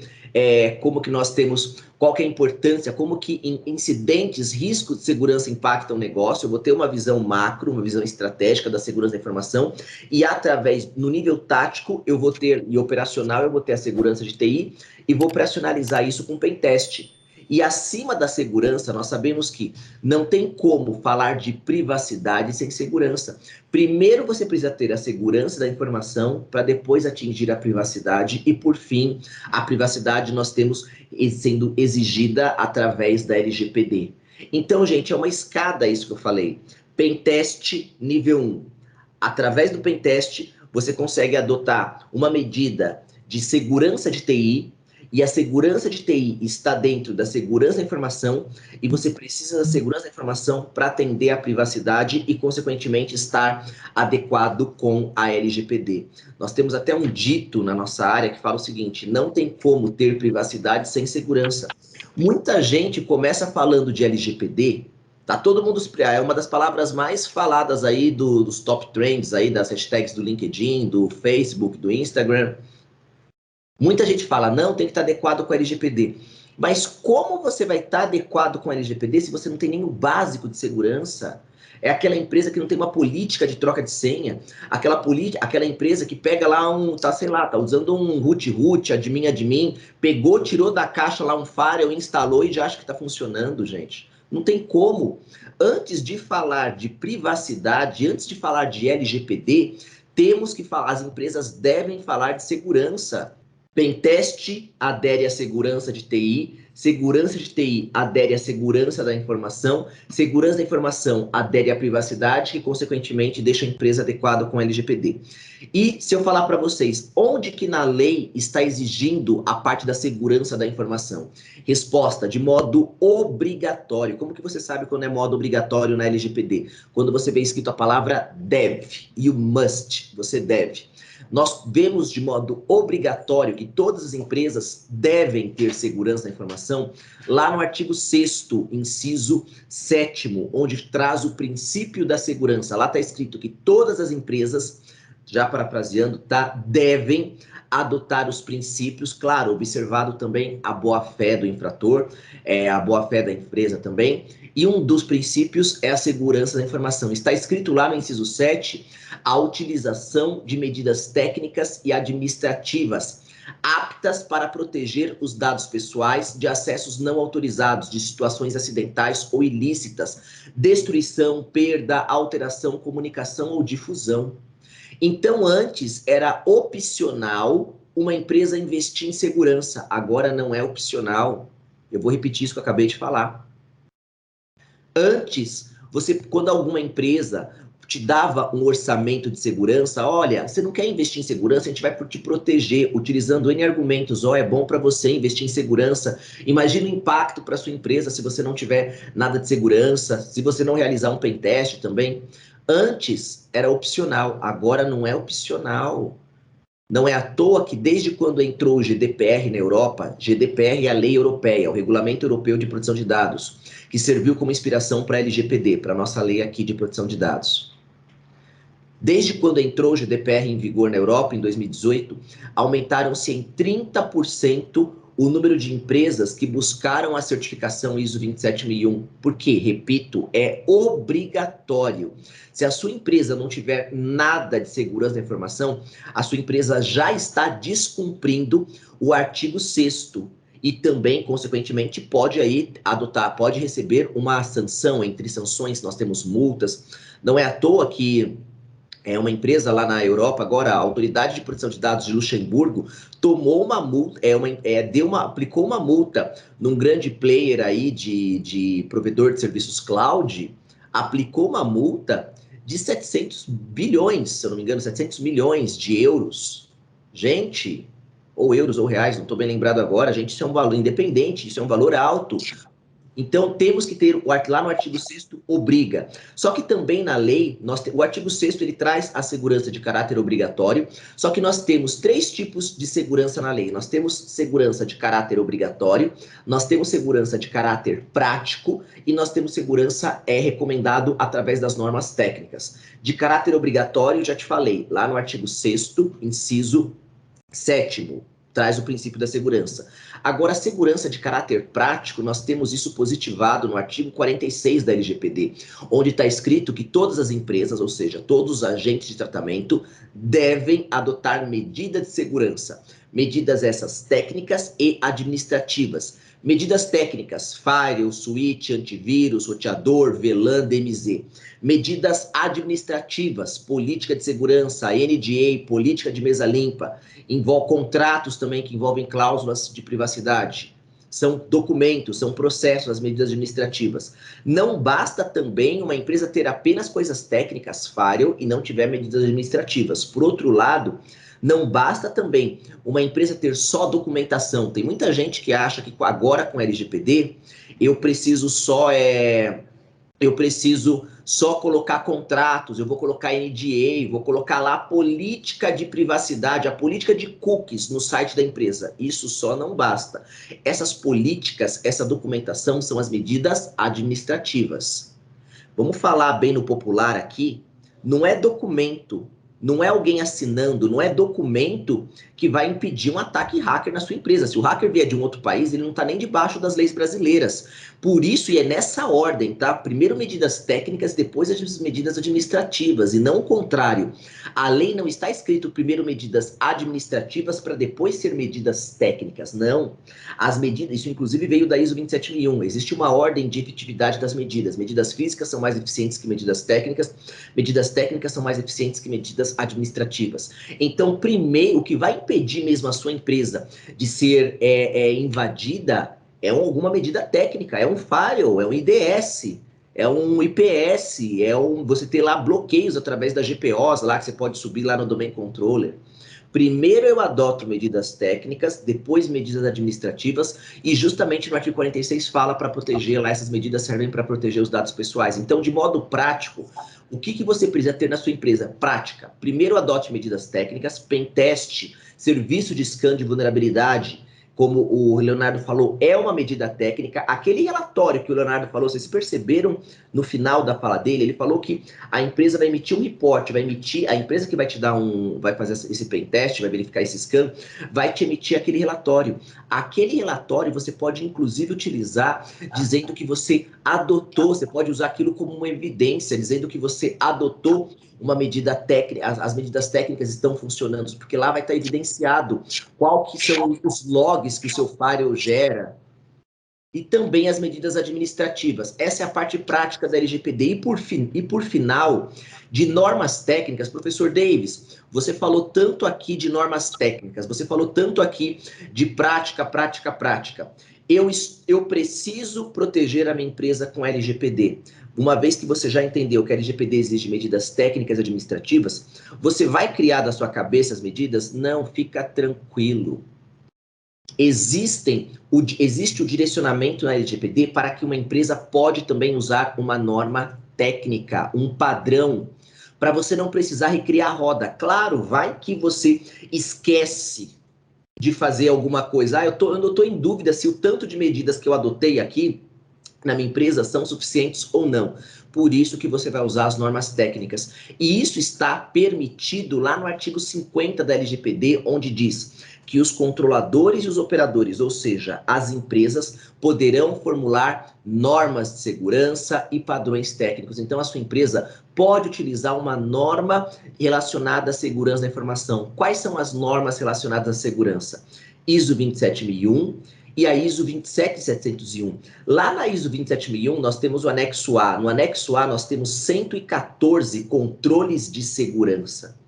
como que nós temos, qual que é a importância, como que incidentes, riscos de segurança impactam o negócio. Eu vou ter uma visão macro, uma visão estratégica da segurança da informação e no nível tático, eu vou ter, e operacional, eu vou ter a segurança de TI e vou operacionalizar isso com pentest. E acima da segurança, nós sabemos que não tem como falar de privacidade sem segurança. Primeiro você precisa ter a segurança da informação para depois atingir a privacidade. E por fim, a privacidade nós temos sendo exigida através da LGPD. Então, gente, é uma escada isso que eu falei. Pentest nível 1. Através do pentest, você consegue adotar uma medida de segurança de TI, e a segurança de TI está dentro da segurança da informação, e você precisa da segurança da informação para atender à privacidade e, consequentemente, estar adequado com a LGPD. Nós temos até um dito na nossa área que fala o seguinte: não tem como ter privacidade sem segurança. Muita gente começa falando de LGPD, tá todo mundo, é uma das palavras mais faladas aí dos top trends aí, das hashtags do LinkedIn, do Facebook, do Instagram. Muita gente fala, não, tem que estar adequado com a LGPD. Mas como você vai estar adequado com a LGPD se você não tem nem o básico de segurança? É aquela empresa que não tem uma política de troca de senha, aquela empresa que pega lá tá usando um root, admin, pegou, tirou da caixa lá um firewall, instalou e já acha que está funcionando, gente. Não tem como. Antes de falar de privacidade, antes de falar de LGPD, temos que falar, as empresas devem falar de segurança. Pentest adere à segurança de TI, segurança de TI adere à segurança da informação adere à privacidade, que consequentemente deixa a empresa adequada com a LGPD. E se eu falar para vocês, onde que na lei está exigindo a parte da segurança da informação? Resposta, de modo obrigatório. Como que você sabe quando é modo obrigatório na LGPD? Quando você vê escrito a palavra deve, you must, você deve. Nós vemos de modo obrigatório que todas as empresas devem ter segurança da informação lá no artigo 6º, inciso 7º, onde traz o princípio da segurança. Lá está escrito que todas as empresas, já parafraseando, tá, devem adotar os princípios, claro, observado também a boa-fé do infrator, a boa-fé da empresa também, e um dos princípios é a segurança da informação. Está escrito lá no inciso 7, a utilização de medidas técnicas e administrativas aptas para proteger os dados pessoais de acessos não autorizados, de situações acidentais ou ilícitas, destruição, perda, alteração, comunicação ou difusão. Então, antes era opcional uma empresa investir em segurança, agora não é opcional. Eu vou repetir isso que eu acabei de falar. Antes, quando alguma empresa te dava um orçamento de segurança, olha, você não quer investir em segurança, a gente vai te proteger, utilizando N argumentos, é bom para você investir em segurança, imagina o impacto para sua empresa se você não tiver nada de segurança, se você não realizar um pentest também. Antes era opcional, agora não é opcional. Não é à toa que desde quando entrou o GDPR na Europa, GDPR é a lei europeia, o Regulamento Europeu de Proteção de Dados, que serviu como inspiração para a LGPD, para a nossa lei aqui de proteção de dados. Desde quando entrou o GDPR em vigor na Europa, em 2018, aumentaram-se em 30% o número de empresas que buscaram a certificação ISO 27001, porque, repito, é obrigatório. Se a sua empresa não tiver nada de segurança da informação, a sua empresa já está descumprindo o artigo 6º e também, consequentemente, pode receber uma sanção. Entre sanções, nós temos multas. Não é à toa que uma empresa lá na Europa, agora a Autoridade de Proteção de Dados de Luxemburgo, tomou uma multa, aplicou uma multa num grande player aí de provedor de serviços cloud, aplicou uma multa de 700 bilhões, se eu não me engano, 700 milhões de euros. Gente, ou euros ou reais, não estou bem lembrado agora, gente, isso é um valor independente, isso é um valor alto. Então, temos que ter, lá no artigo 6º, obriga. Só que também na lei, o artigo 6º, ele traz a segurança de caráter obrigatório, só que nós temos 3 tipos de segurança na lei. Nós temos segurança de caráter obrigatório, nós temos segurança de caráter prático e nós temos segurança recomendado através das normas técnicas. De caráter obrigatório, já te falei, lá no artigo 6º, inciso 7º. Traz o princípio da segurança. Agora, a segurança de caráter prático, nós temos isso positivado no artigo 46 da LGPD, onde está escrito que todas as empresas, ou seja, todos os agentes de tratamento, devem adotar medidas de segurança. Medidas essas técnicas e administrativas. Medidas técnicas, firewall, switch, antivírus, roteador, VLAN, DMZ. Medidas administrativas, política de segurança, NDA, política de mesa limpa, envolve contratos também que envolvem cláusulas de privacidade. São documentos, são processos, as medidas administrativas. Não basta também uma empresa ter apenas coisas técnicas, firewall, e não tiver medidas administrativas. Por outro lado, não basta também uma empresa ter só documentação. Tem muita gente que acha que agora com LGPD eu preciso só colocar contratos, eu vou colocar NDA, vou colocar lá a política de privacidade, a política de cookies no site da empresa. Isso só não basta. Essas políticas, essa documentação são as medidas administrativas. Vamos falar bem no popular aqui, não é documento, não é alguém assinando, não é documento que vai impedir um ataque hacker na sua empresa. Se o hacker vier de um outro país, ele não está nem debaixo das leis brasileiras. Por isso, e é nessa ordem, tá? Primeiro medidas técnicas, depois as medidas administrativas, e não o contrário. A lei não está escrito primeiro medidas administrativas para depois ser medidas técnicas, não. As medidas, isso inclusive veio da ISO 27001, existe uma ordem de efetividade das medidas. Medidas físicas são mais eficientes que medidas técnicas são mais eficientes que medidas administrativas. Então, primeiro, o que vai impedir mesmo a sua empresa de ser invadida é alguma medida técnica, é um firewall, é um IDS, é um IPS, você ter lá bloqueios através da GPOs lá que você pode subir lá no Domain Controller. Primeiro eu adoto medidas técnicas, depois medidas administrativas, e justamente no artigo 46 fala para proteger lá, essas medidas servem para proteger os dados pessoais. Então, de modo prático, o que você precisa ter na sua empresa? Prática. Primeiro adote medidas técnicas, pentest, serviço de scan de vulnerabilidade, como o Leonardo falou, é uma medida técnica. Aquele relatório que o Leonardo falou, vocês perceberam no final da fala dele, ele falou que a empresa vai emitir um report, a empresa que vai te dar vai fazer esse pentest, vai verificar esse scan, vai te emitir aquele relatório. Aquele relatório você pode inclusive utilizar dizendo que você adotou, você pode usar aquilo como uma evidência, dizendo que você adotou uma medida técnica, as medidas técnicas estão funcionando, porque lá vai estar evidenciado qual que são os logs que o seu firewall gera, e também as medidas administrativas. Essa é a parte prática da LGPD. E por final, de normas técnicas, professor Davis, você falou tanto aqui de normas técnicas, você falou tanto aqui de prática. Eu preciso proteger a minha empresa com LGPD. Uma vez que você já entendeu que a LGPD exige medidas técnicas e administrativas, você vai criar da sua cabeça as medidas? Não, fica tranquilo. Existe o direcionamento na LGPD para que uma empresa pode também usar uma norma técnica, um padrão, para você não precisar recriar a roda. Claro, vai que você esquece de fazer alguma coisa. Eu não estou em dúvida se o tanto de medidas que eu adotei aqui na minha empresa são suficientes ou não. Por isso que você vai usar as normas técnicas. E isso está permitido lá no artigo 50 da LGPD, onde diz que os controladores e os operadores, ou seja, as empresas, poderão formular normas de segurança e padrões técnicos. Então, a sua empresa pode utilizar uma norma relacionada à segurança da informação. Quais são as normas relacionadas à segurança? ISO 27001 e a ISO 27701. Lá na ISO 27001, nós temos o anexo A. No anexo A, nós temos 114 controles de segurança.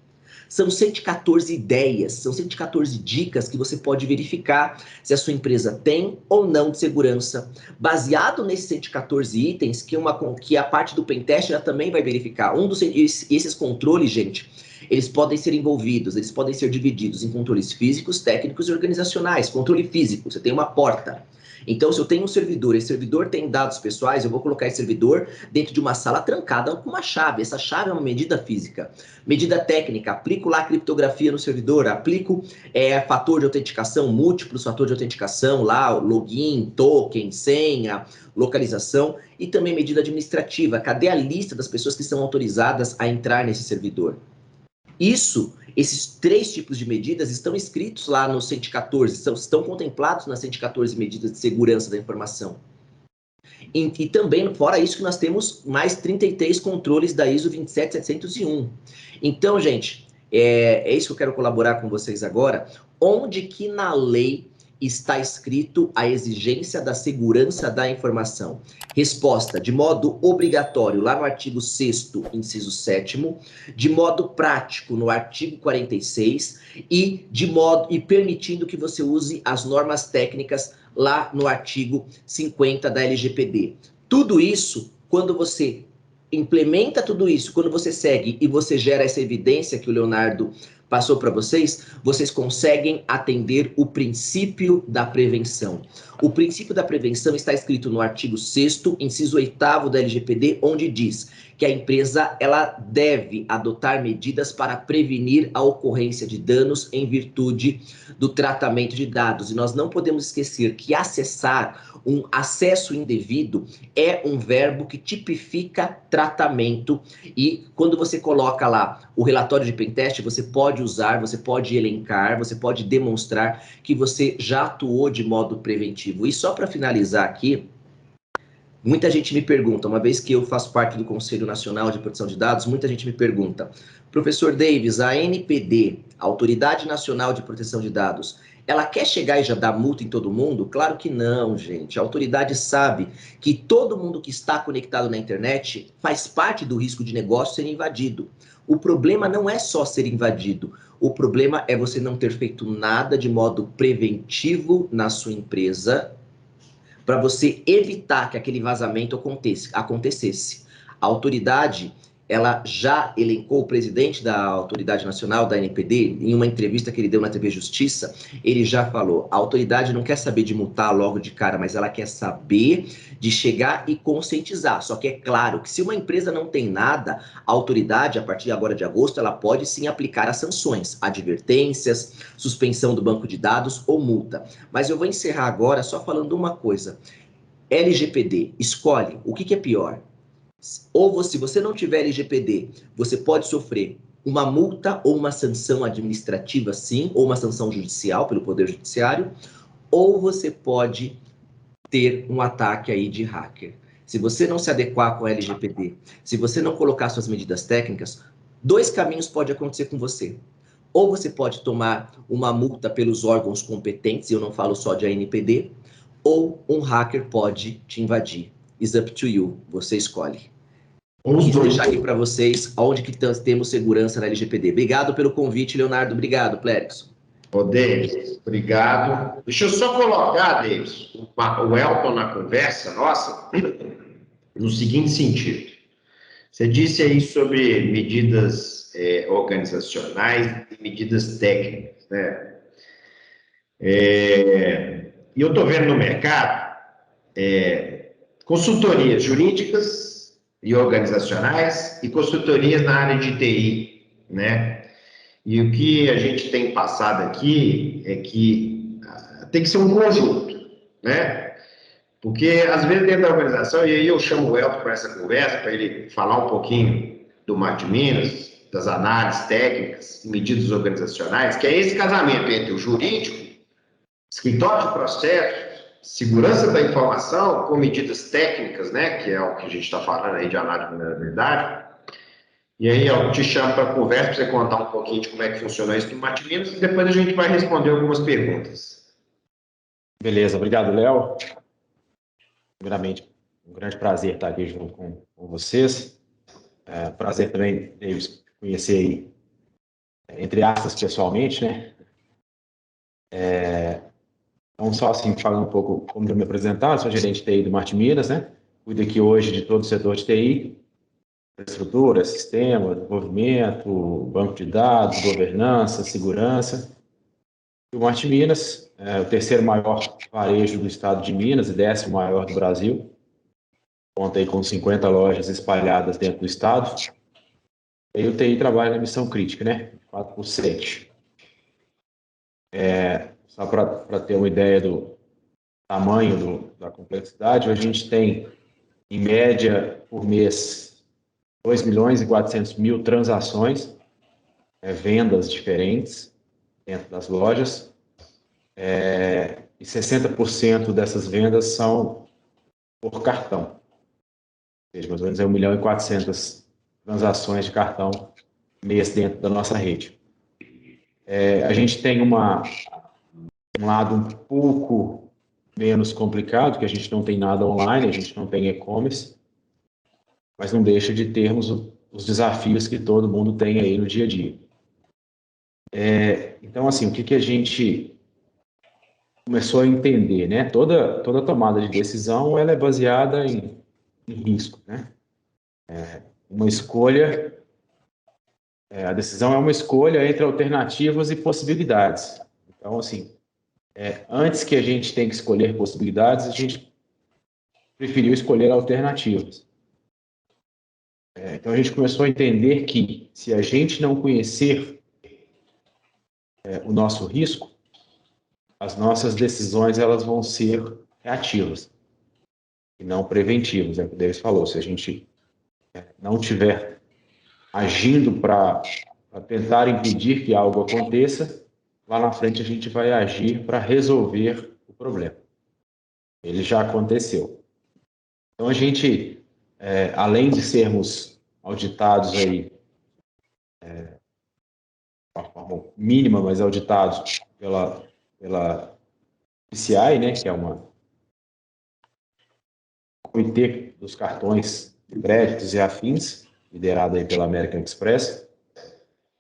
São 114 ideias, são 114 dicas que você pode verificar se a sua empresa tem ou não de segurança. Baseado nesses 114 itens, que a parte do pentest já também vai verificar. Esses controles, gente, eles podem ser envolvidos, eles podem ser divididos em controles físicos, técnicos e organizacionais. Controle físico, você tem uma porta. Então, se eu tenho um servidor, esse servidor tem dados pessoais, eu vou colocar esse servidor dentro de uma sala trancada com uma chave. Essa chave é uma medida física. Medida técnica, aplico lá a criptografia no servidor, aplico fator de autenticação, múltiplos fatores de autenticação lá, login, token, senha, localização, e também medida administrativa. Cadê a lista das pessoas que são autorizadas a entrar nesse servidor? Esses 3 tipos de medidas estão escritos lá no 114, estão contemplados nas 114 medidas de segurança da informação. E também, fora isso, que nós temos mais 33 controles da ISO 27701. Então, gente, é isso que eu quero colaborar com vocês agora. Onde que na lei está escrito a exigência da segurança da informação. Resposta: de modo obrigatório, lá no artigo 6º, inciso 7º, de modo prático, no artigo 46, e permitindo que você use as normas técnicas lá no artigo 50 da LGPD. Tudo isso, quando você implementa tudo isso, quando você segue e você gera essa evidência que o Leonardo passou para vocês, vocês conseguem atender o princípio da prevenção. O princípio da prevenção está escrito no artigo 6º, inciso 8º da LGPD, onde diz que a empresa ela deve adotar medidas para prevenir a ocorrência de danos em virtude do tratamento de dados. E nós não podemos esquecer que acessar, um acesso indevido, é um verbo que tipifica tratamento. E quando você coloca lá o relatório de pentest, você pode usar, você pode elencar, você pode demonstrar que você já atuou de modo preventivo. E só para finalizar aqui, muita gente me pergunta, uma vez que eu faço parte do Conselho Nacional de Proteção de Dados, muita gente me pergunta, professor Davis, a ANPD, a Autoridade Nacional de Proteção de Dados, ela quer chegar e já dar multa em todo mundo? Claro que não, gente. A autoridade sabe que todo mundo que está conectado na internet faz parte do risco de negócio ser invadido. O problema não é só ser invadido, o problema é você não ter feito nada de modo preventivo na sua empresa para você evitar que aquele vazamento acontecesse. A autoridade, ela já elencou, o presidente da Autoridade Nacional, da ANPD, em uma entrevista que ele deu na TV Justiça, ele já falou, a autoridade não quer saber de multar logo de cara, mas ela quer saber de chegar e conscientizar. Só que é claro que se uma empresa não tem nada, a autoridade, a partir agora de agosto, ela pode sim aplicar as sanções, advertências, suspensão do banco de dados ou multa. Mas eu vou encerrar agora só falando uma coisa. LGPD, escolhe o que é pior. Ou se você não tiver LGPD, você pode sofrer uma multa ou uma sanção administrativa, sim, ou uma sanção judicial pelo Poder Judiciário, ou você pode ter um ataque aí de hacker. Se você não se adequar com a LGPD, se você não colocar suas medidas técnicas, dois caminhos podem acontecer com você. Ou você pode tomar uma multa pelos órgãos competentes, e eu não falo só de ANPD, ou um hacker pode te invadir. It's up to you, você escolhe. Quis deixar aqui para vocês onde que temos segurança na LGPD. Obrigado pelo convite, Leonardo. Obrigado, Clérix. Ô, Davis, obrigado. Deixa eu só colocar, Davis, o Elton na conversa nossa, no seguinte sentido. Você disse aí sobre medidas organizacionais e medidas técnicas, né? E eu estou vendo no mercado consultorias jurídicas e organizacionais e consultorias na área de TI, né? E o que a gente tem passado aqui é que tem que ser um conjunto, né? Porque, às vezes, dentro da organização, e aí eu chamo o Elton para essa conversa, para ele falar um pouquinho do Mar de Minas, das análises técnicas e medidas organizacionais, que é esse casamento entre o jurídico, escritório de processos, segurança da informação com medidas técnicas, né, que é o que a gente está falando aí de análise de vulnerabilidade. E aí eu te chamo para conversa, para você contar um pouquinho de como é que funciona isso no Mar de Minas, e depois a gente vai responder algumas perguntas. Beleza, obrigado, Léo. Primeiramente, um grande prazer estar aqui junto com vocês. Prazer também, Davis, conhecer aí, entre aspas, pessoalmente, né? Então, só assim, falando um pouco como eu me apresentar, eu sou gerente de TI do Mar de Minas, né? Cuido aqui hoje de todo o setor de TI, infraestrutura, sistema, desenvolvimento, banco de dados, governança, segurança. O Mar de Minas é o terceiro maior varejo do estado de Minas e 10º maior do Brasil. Conta aí com 50 lojas espalhadas dentro do estado. E o TI trabalha na missão crítica, né? 4%. Só para ter uma ideia do tamanho da complexidade, a gente tem, em média, por mês, 2.400.000 transações, vendas diferentes dentro das lojas, e 60% dessas vendas são por cartão. Ou seja, mais ou menos 1.400.000 transações de cartão mês dentro da nossa rede. A gente tem uma um lado um pouco menos complicado, que a gente não tem nada online, a gente não tem e-commerce, mas não deixa de termos os desafios que todo mundo tem aí no dia a dia. Então, assim, o que a gente começou a entender, né? Toda tomada de decisão, ela é baseada em risco, né? Uma escolha, a decisão é uma escolha entre alternativas e possibilidades. Então, assim, antes que a gente tenha que escolher possibilidades, a gente preferiu escolher alternativas. Então, a gente começou a entender que, se a gente não conhecer o nosso risco, as nossas decisões elas vão ser reativas e não preventivas. É o que o Davis falou. Se a gente não tiver agindo para tentar impedir que algo aconteça, lá na frente a gente vai agir para resolver o problema. Ele já aconteceu. Então, a gente, além de sermos auditados aí, de uma forma mínima, mas auditados pela PCI, né, que é uma comitê dos cartões de créditos e afins, liderado aí pela American Express,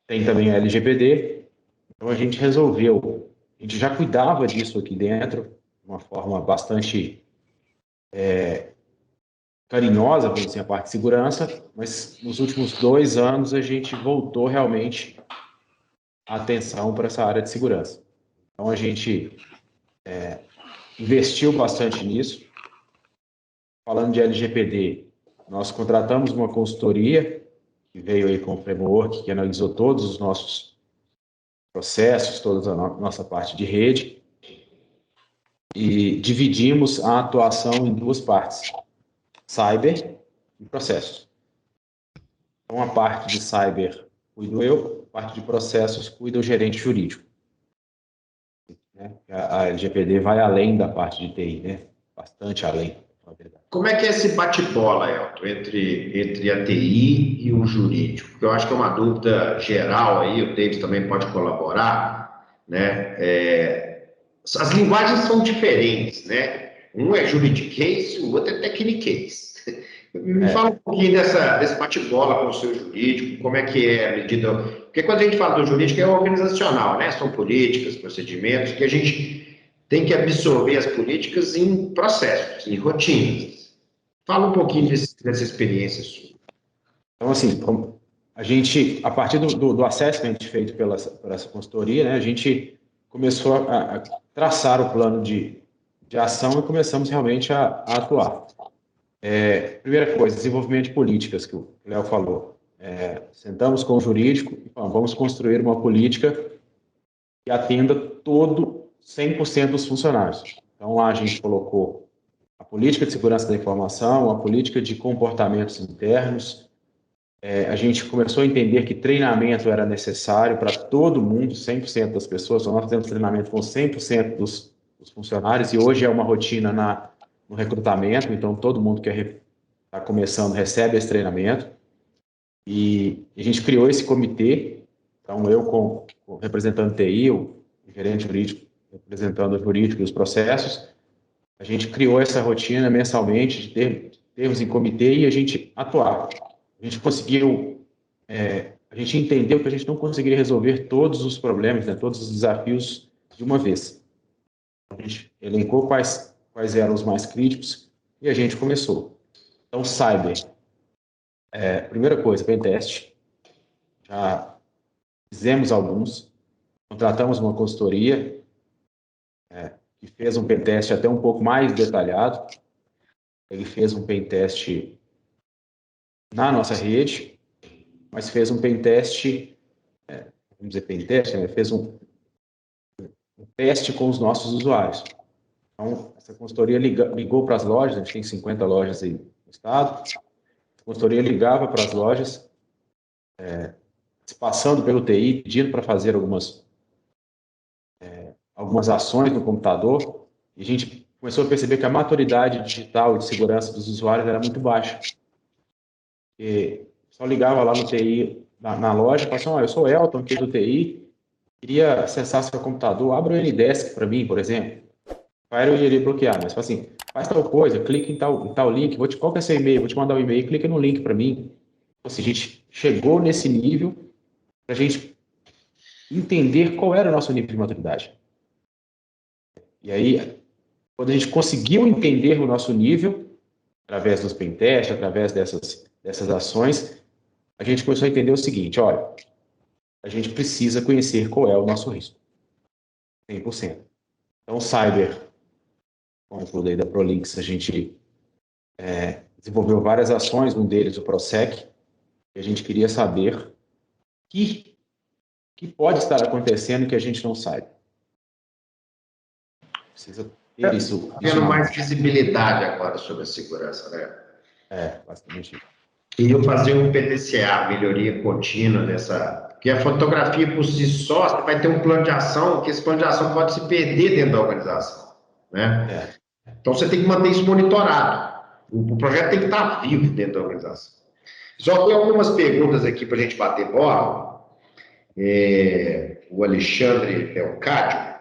tem também a LGPD. Então, a gente resolveu, a gente já cuidava disso aqui dentro, de uma forma bastante carinhosa, vamos dizer, a parte de segurança, mas nos últimos 2 anos a gente voltou realmente a atenção para essa área de segurança. Então, a gente investiu bastante nisso. Falando de LGPD, nós contratamos uma consultoria que veio aí com o framework, que analisou todos os nossos processos, toda a nossa parte de rede, e dividimos a atuação em 2 partes, cyber e processos. Então, a parte de cyber cuido eu, a parte de processos cuida o gerente jurídico. Né? A LGPD vai além da parte de TI, né? Bastante além, na verdade. Como é que é esse bate-bola, Elton, entre a TI e o jurídico? Porque eu acho que é uma dúvida geral aí, o David também pode colaborar, né? As linguagens são diferentes, né? Um é juridiquês, o outro é techniquez. Me fala um pouquinho desse bate-bola com o seu jurídico, como é que é a medida... Porque quando a gente fala do jurídico é organizacional, né? São políticas, procedimentos, que a gente tem que absorver as políticas em processos, em rotinas. Fala um pouquinho dessa experiência sua. Então, assim, a gente, a partir do assessment feito por essa consultoria, né, a gente começou a traçar o plano de ação e começamos realmente a atuar. Primeira coisa, desenvolvimento de políticas, que o Léo falou. Sentamos com o jurídico e falamos, vamos construir uma política que atenda 100% dos funcionários. Então, lá a gente colocou a política de segurança da informação, a política de comportamentos internos. A gente começou a entender que treinamento era necessário para todo mundo, 100% das pessoas. Então, nós fizemos treinamento com 100% dos funcionários e hoje é uma rotina no recrutamento, então todo mundo que está começando recebe esse treinamento. E a gente criou esse comitê, então eu com o representante TI, o gerente jurídico representando o jurídico e os processos, a gente criou essa rotina mensalmente de termos em comitê e a gente atuava. A gente conseguiu, a gente entendeu que a gente não conseguiria resolver todos os problemas, né, todos os desafios de uma vez. A gente elencou quais eram os mais críticos e a gente começou. Então, cyber. Primeira coisa, pentest. Já fizemos alguns, contratamos uma consultoria que fez um pentest até um pouco mais detalhado. Ele fez um pentest na nossa rede, mas fez um pentest, vamos dizer pentest, né? Fez um teste com os nossos usuários. Então, essa consultoria ligou para as lojas, a gente tem 50 lojas aí no estado, a consultoria ligava para as lojas, passando pelo TI, pedindo para fazer algumas ações no computador, e a gente começou a perceber que a maturidade digital e de segurança dos usuários era muito baixa. E só ligava lá no TI, na loja, e falava assim, eu sou Elton, aqui do TI, queria acessar seu computador, abre o Ndesk para mim, por exemplo. Fire eu iria bloquear, mas assim, faz tal coisa, clique em tal link, qual que é seu e-mail? Vou te mandar um e-mail, clica no link para mim. Então, assim, a gente chegou nesse nível para a gente entender qual era o nosso nível de maturidade. E aí, quando a gente conseguiu entender o nosso nível, através dos pentests, através dessas ações, a gente começou a entender o seguinte, olha, a gente precisa conhecer qual é o nosso risco. 100%. Então, cyber, como eu falei da ProLinks, a gente desenvolveu várias ações, um deles o ProSec, e a gente queria saber o que pode estar acontecendo que a gente não saiba. Precisa ter isso. Tendo mais visibilidade agora sobre a segurança, né? Basicamente isso. E eu fazer um PDCA, melhoria contínua nessa... Porque a fotografia por si só, você vai ter um plano de ação, que esse plano de ação pode se perder dentro da organização, né? Então você tem que manter isso monitorado. O projeto tem que estar vivo dentro da organização. Só tem algumas perguntas aqui para a gente bater bola. O Alexandre Leocádio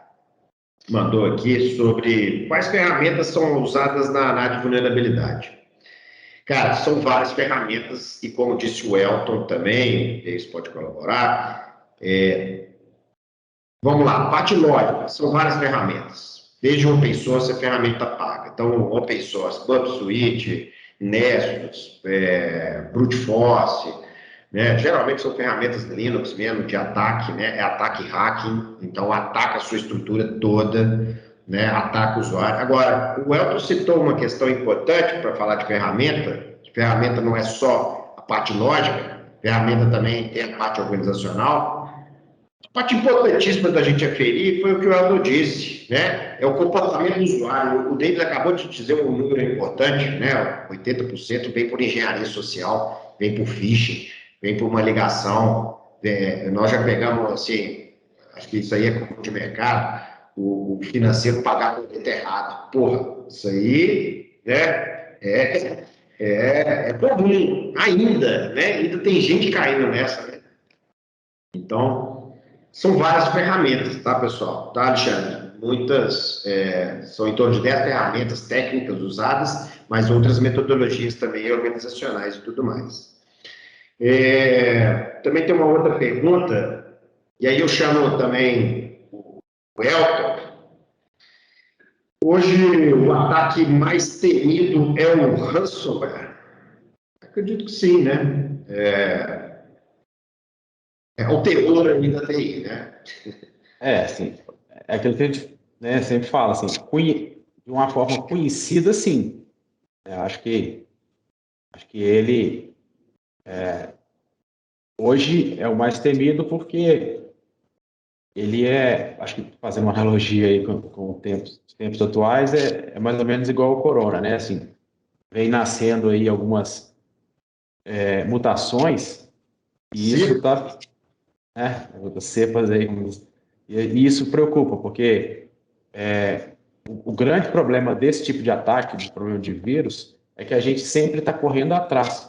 mandou aqui sobre quais ferramentas são usadas na análise de vulnerabilidade. Cara, são várias ferramentas e, como disse o Elton também, eles podem colaborar. Vamos lá, parte lógica, são várias ferramentas. Desde open source a ferramenta paga. Então, open source, Bubsuite, Nessus, Brute Force, né? Geralmente são ferramentas Linux mesmo, de ataque, né? É ataque hacking, então ataca a sua estrutura toda, né? Ataca o usuário. Agora, o Elton citou uma questão importante para falar de ferramenta. Ferramenta não é só a parte lógica, ferramenta também tem a parte organizacional. A parte importantíssima da gente aferir foi o que o Elton disse, né? É o comportamento do usuário. O David acabou de dizer um número importante, né? 80% vem por engenharia social, vem por phishing, vem por uma ligação. Nós já pegamos, assim, acho que isso aí é comum de mercado, o financeiro pagar por boleto errado. Porra, isso aí, né? É comum, ainda, né? Ainda tem gente caindo nessa, né? Então, são várias ferramentas, tá, pessoal? Tá, Alexandre? Muitas, são em torno de 10 ferramentas técnicas usadas, mas outras metodologias também organizacionais e tudo mais. Também tem uma outra pergunta, e aí eu chamo também o Elton. Hoje, o ataque mais temido é o ransomware? Acredito que sim, né? É o terror aí da TI, né? Assim, é aquilo que a gente, né, sempre fala, assim, de uma forma conhecida, sim. Acho que ele hoje é o mais temido porque ele acho que fazendo uma analogia aí com os tempos atuais, é mais ou menos igual ao corona, né? Assim, vem nascendo aí algumas mutações e isso está, né? Cepas aí, e isso preocupa, porque o grande problema desse tipo de ataque, de problema de vírus, é que a gente sempre está correndo atrás.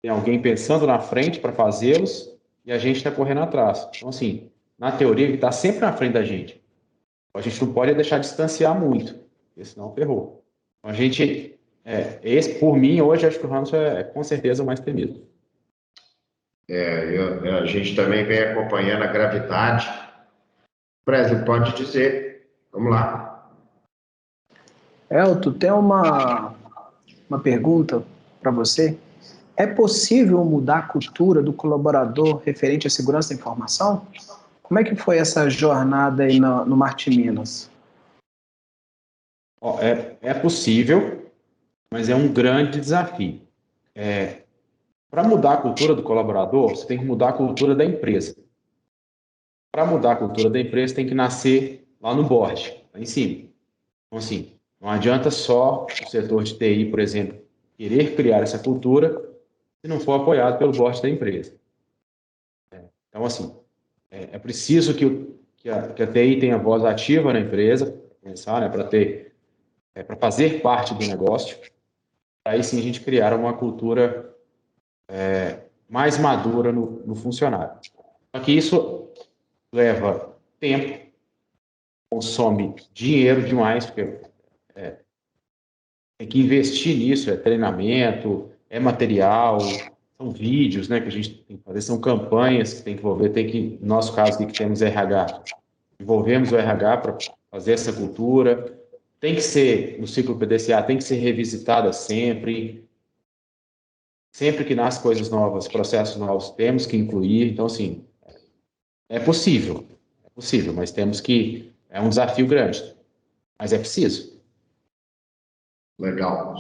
Tem alguém pensando na frente para fazê-los e a gente está correndo atrás. Então, assim, na teoria, ele está sempre na frente da gente. A gente não pode deixar distanciar muito, porque senão ferrou. Então, a gente, por mim, hoje, acho que o ransomware é com certeza o mais temido. A gente também vem acompanhando a gravidade. Presley, pode dizer. Vamos lá. Elton, tem uma pergunta para você. É possível mudar a cultura do colaborador referente à segurança da informação? Como é que foi essa jornada aí no Marte Minas? É possível, mas é um grande desafio. Para mudar a cultura do colaborador, você tem que mudar a cultura da empresa. Para mudar a cultura da empresa, tem que nascer lá no board, lá em cima. Então, assim, não adianta só o setor de TI, por exemplo, querer criar essa cultura se não for apoiado pelo board da empresa. Então, assim, é preciso que a TI tenha voz ativa na empresa, pensar, né, para fazer parte do negócio. Aí sim a gente criar uma cultura mais madura no funcionário. Só que isso leva tempo, consome dinheiro demais, porque tem que investir nisso, é treinamento, é material, são vídeos, né, que a gente tem que fazer, são campanhas que tem que envolver, no nosso caso aqui que temos RH, envolvemos o RH para fazer essa cultura, tem que ser, no ciclo PDCA, tem que ser revisitada sempre que nascem coisas novas, processos novos, temos que incluir, então, assim, é possível, mas temos que, é um desafio grande, mas é preciso. Legal.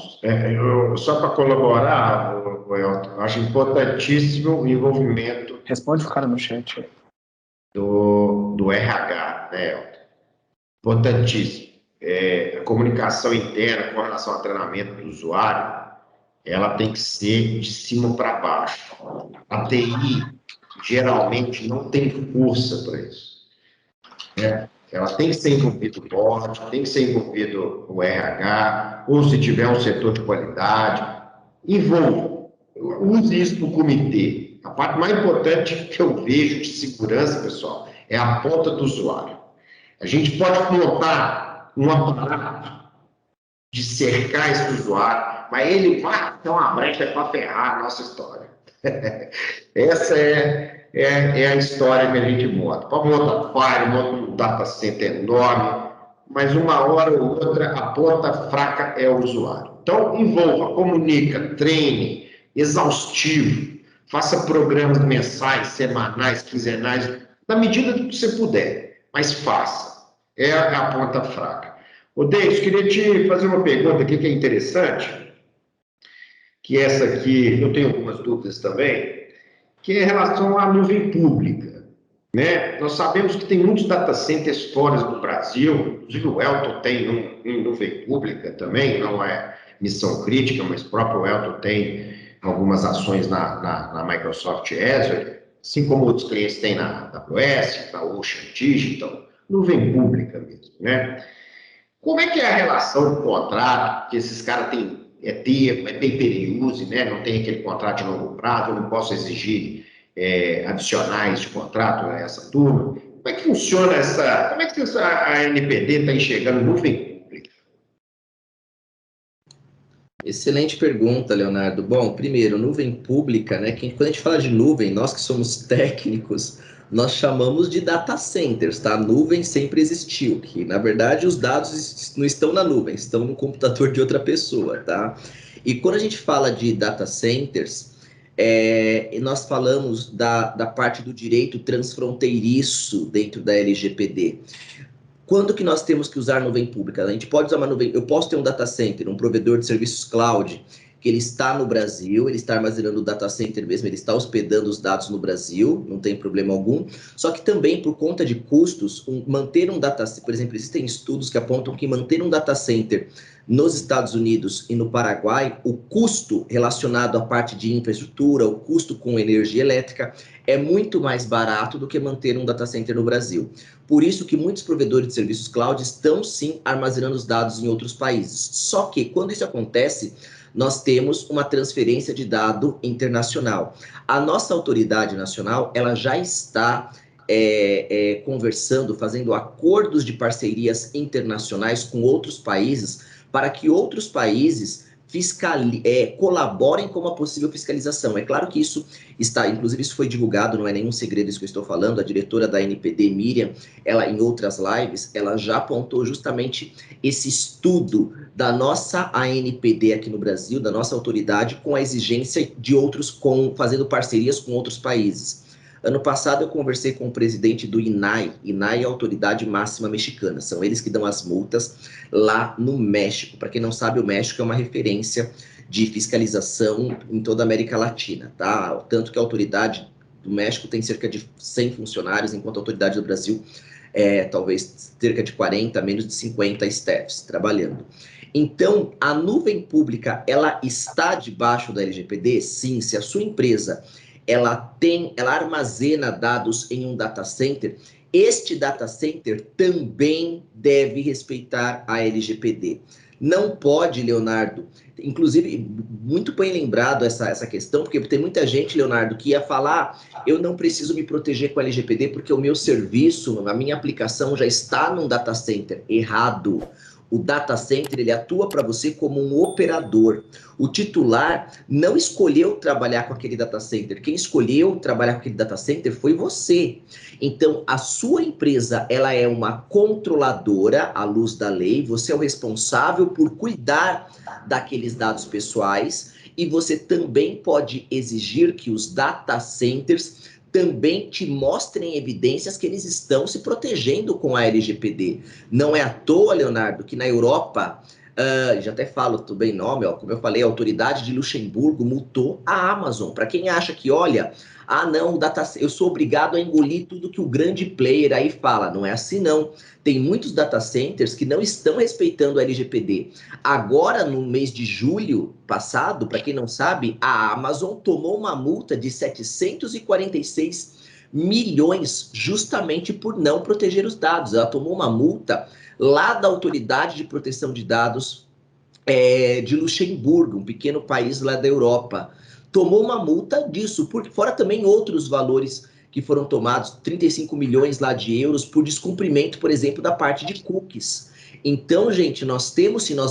Só para colaborar, Elton, eu acho importantíssimo o envolvimento Responde o cara no chat. do RH, né, Elton? Importantíssimo. A comunicação interna com relação ao treinamento do usuário, ela tem que ser de cima para baixo. A TI, geralmente, não tem força para isso, né? Ela tem que ser envolvido o board, tem que ser envolvido o RH, ou se tiver um setor de qualidade, envolva. Use isso no comitê. A parte mais importante que eu vejo de segurança, pessoal, é a ponta do usuário. A gente pode montar um aparato de cercar esse usuário, mas ele vai ter uma brecha para ferrar a nossa história. Essa é a história que a gente monta. Pode montar Fire, monta um data center enorme, mas uma hora ou outra a ponta fraca é o usuário. Então, envolva, comunica, treine, exaustivo, faça programas mensais, semanais, quinzenais, na medida do que você puder, mas faça. É a ponta fraca. Ô, Deis, queria te fazer uma pergunta aqui que é interessante, que essa aqui, eu tenho algumas dúvidas também, que é em relação à nuvem pública, né? Nós sabemos que tem muitos data centers fora do Brasil, inclusive o Elton tem em nuvem pública também, não é missão crítica, mas o próprio Elton tem algumas ações na Microsoft Azure, assim como outros clientes têm na AWS, na Ocean Digital, nuvem pública mesmo, né? Como é que é a relação do contrato que esses caras têm? É pay per use, né? Não tem aquele contrato de longo prazo, eu não posso exigir adicionais de contrato a essa turma. Como é que funciona como é que a NPD está enxergando nuvem pública? Excelente pergunta, Leonardo. Bom, primeiro, nuvem pública, né? Quando a gente fala de nuvem, nós que somos técnicos, nós chamamos de data centers, tá? A nuvem sempre existiu, que na verdade os dados não estão na nuvem, estão no computador de outra pessoa, tá? E quando a gente fala de data centers, nós falamos da parte do direito transfronteiriço dentro da LGPD. Quando que nós temos que usar nuvem pública? A gente pode usar uma nuvem, eu posso ter um data center, um provedor de serviços cloud, que ele está no Brasil, ele está armazenando o data center mesmo, ele está hospedando os dados no Brasil, não tem problema algum. Só que também, por conta de custos, manter um data center, por exemplo, existem estudos que apontam que manter um data center nos Estados Unidos e no Paraguai, o custo relacionado à parte de infraestrutura, o custo com energia elétrica, é muito mais barato do que manter um data center no Brasil. Por isso que muitos provedores de serviços cloud estão sim armazenando os dados em outros países. Só que quando isso acontece, nós temos uma transferência de dado internacional. A nossa autoridade nacional, ela já está conversando, fazendo acordos de parcerias internacionais com outros países, para que outros países colaborem com uma possível fiscalização. É claro que isso está, inclusive isso foi divulgado, não é nenhum segredo isso que eu estou falando, a diretora da NPD, Miriam, ela em outras lives, ela já apontou justamente esse estudo da nossa ANPD aqui no Brasil, da nossa autoridade, com a exigência de outros, fazendo parcerias com outros países. Ano passado eu conversei com o presidente do INAI. INAI é a autoridade máxima mexicana. São eles que dão as multas lá no México. Para quem não sabe, o México é uma referência de fiscalização em toda a América Latina, tá? Tanto que a autoridade do México tem cerca de 100 funcionários, enquanto a autoridade do Brasil talvez cerca de 40, menos de 50 staffs trabalhando. Então, a nuvem pública, ela está debaixo da LGPD? Sim, se a sua empresa ela armazena dados em um data center, este data center também deve respeitar a LGPD. Não pode, Leonardo. Inclusive, muito bem lembrado essa questão, porque tem muita gente, Leonardo, que ia falar, eu não preciso me proteger com a LGPD porque o meu serviço, a minha aplicação já está num data center. Errado. O data center, ele atua para você como um operador. O titular não escolheu trabalhar com aquele data center. Quem escolheu trabalhar com aquele data center foi você. Então, a sua empresa, ela é uma controladora à luz da lei. Você é o responsável por cuidar daqueles dados pessoais e você também pode exigir que os data centers também te mostrem evidências que eles estão se protegendo com a LGPD. Não é à toa, Leonardo, que na Europa, já até falo também nome, ó, como eu falei, a autoridade de Luxemburgo multou a Amazon. Para quem acha que, olha, não, eu sou obrigado a engolir tudo que o grande player aí fala. Não é assim, não. Tem muitos data centers que não estão respeitando a LGPD. Agora, no mês de julho passado, para quem não sabe, a Amazon tomou uma multa de 746 milhões justamente por não proteger os dados. Ela tomou uma multa lá da Autoridade de Proteção de Dados de Luxemburgo, um pequeno país lá da Europa. Tomou uma multa disso, porque fora também outros valores que foram tomados, 35 milhões lá de euros por descumprimento, por exemplo, da parte de cookies. Então, gente, nós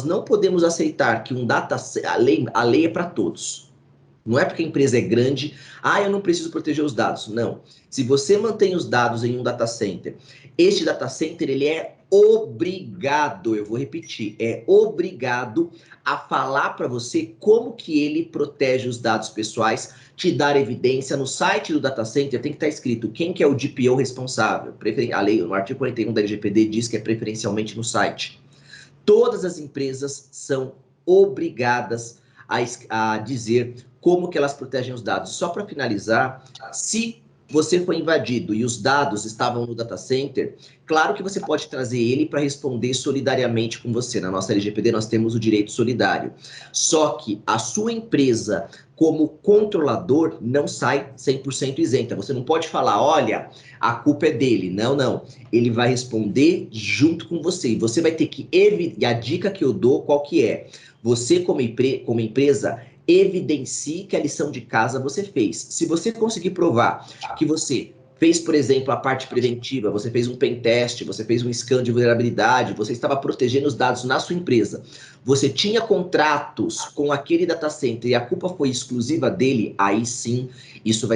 não podemos aceitar que a lei é para todos. Não é porque a empresa é grande, eu não preciso proteger os dados. Não. Se você mantém os dados em um data center, este data center, ele é obrigado, eu vou repetir, é obrigado a falar para você como que ele protege os dados pessoais, te dar evidência. No site do data center tem que estar escrito quem que é o DPO responsável. A lei, no artigo 41 da LGPD diz que é preferencialmente no site. Todas as empresas são obrigadas a dizer como que elas protegem os dados. Só para finalizar, se você foi invadido e os dados estavam no data center, claro que você pode trazer ele para responder solidariamente com você. Na nossa LGPD nós temos o direito solidário. Só que a sua empresa, como controlador, não sai 100% isenta. Você não pode falar, olha, a culpa é dele. Não, não. Ele vai responder junto com você. E você vai ter que... E a dica que eu dou, qual que é? Você, como empresa, evidencie que a lição de casa você fez. Se você conseguir provar que você fez, por exemplo, a parte preventiva, você fez um pen test, você fez um scan de vulnerabilidade, você estava protegendo os dados na sua empresa, você tinha contratos com aquele data center e a culpa foi exclusiva dele, aí sim, isso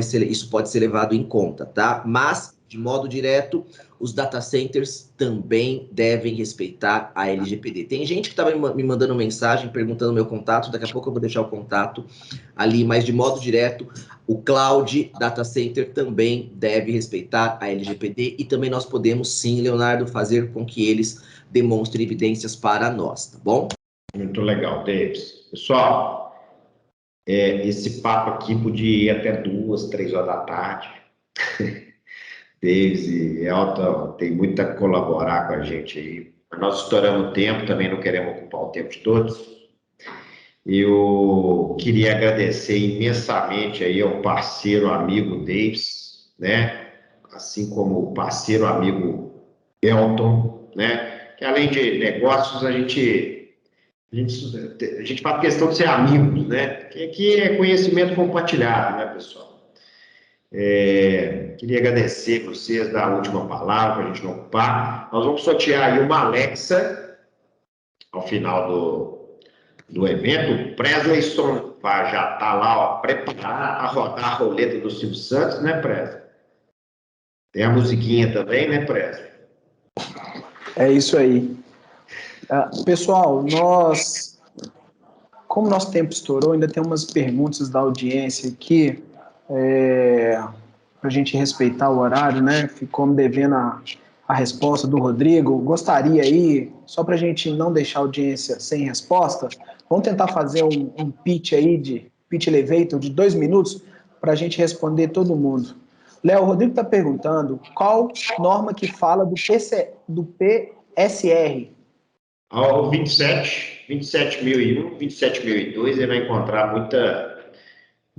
pode ser levado em conta, tá? Mas, de modo direto, os data centers também devem respeitar a LGPD. Tem gente que estava me mandando mensagem, perguntando meu contato, daqui a pouco eu vou deixar o contato ali, mas de modo direto, o Cloud Data Center também deve respeitar a LGPD e também nós podemos sim, Leonardo, fazer com que eles demonstrem evidências para nós, tá bom? Muito legal, Davis. Pessoal, esse papo aqui podia ir até 2, 3 horas da tarde. Davis e Elton tem muito a colaborar com a gente aí. Mas nós estouramos o tempo, também não queremos ocupar o tempo de todos. Eu queria agradecer imensamente aí ao parceiro amigo Davis, né? Assim como o parceiro amigo Elton, né? Que além de negócios, a gente faz questão de ser amigos, né? Que aqui é conhecimento compartilhado, né, pessoal? Queria agradecer vocês da última palavra, para a gente não ocupar. Nós vamos sortear aí uma Alexa ao final do evento. O Presley já está lá, ó, preparado a rodar a roleta do Silvio Santos, né, Presley? Tem a musiquinha também, né, Presley? É isso aí. Pessoal, como nosso tempo estourou, ainda tem umas perguntas da audiência aqui, para a gente respeitar o horário, né? Ficou me devendo a resposta do Rodrigo. Gostaria aí, só para a gente não deixar a audiência sem resposta, vamos tentar fazer um pitch aí, pitch elevator de 2 minutos, para a gente responder todo mundo. Léo, o Rodrigo está perguntando qual norma que fala do PSR. Ao 27.001, 27.002, ele vai encontrar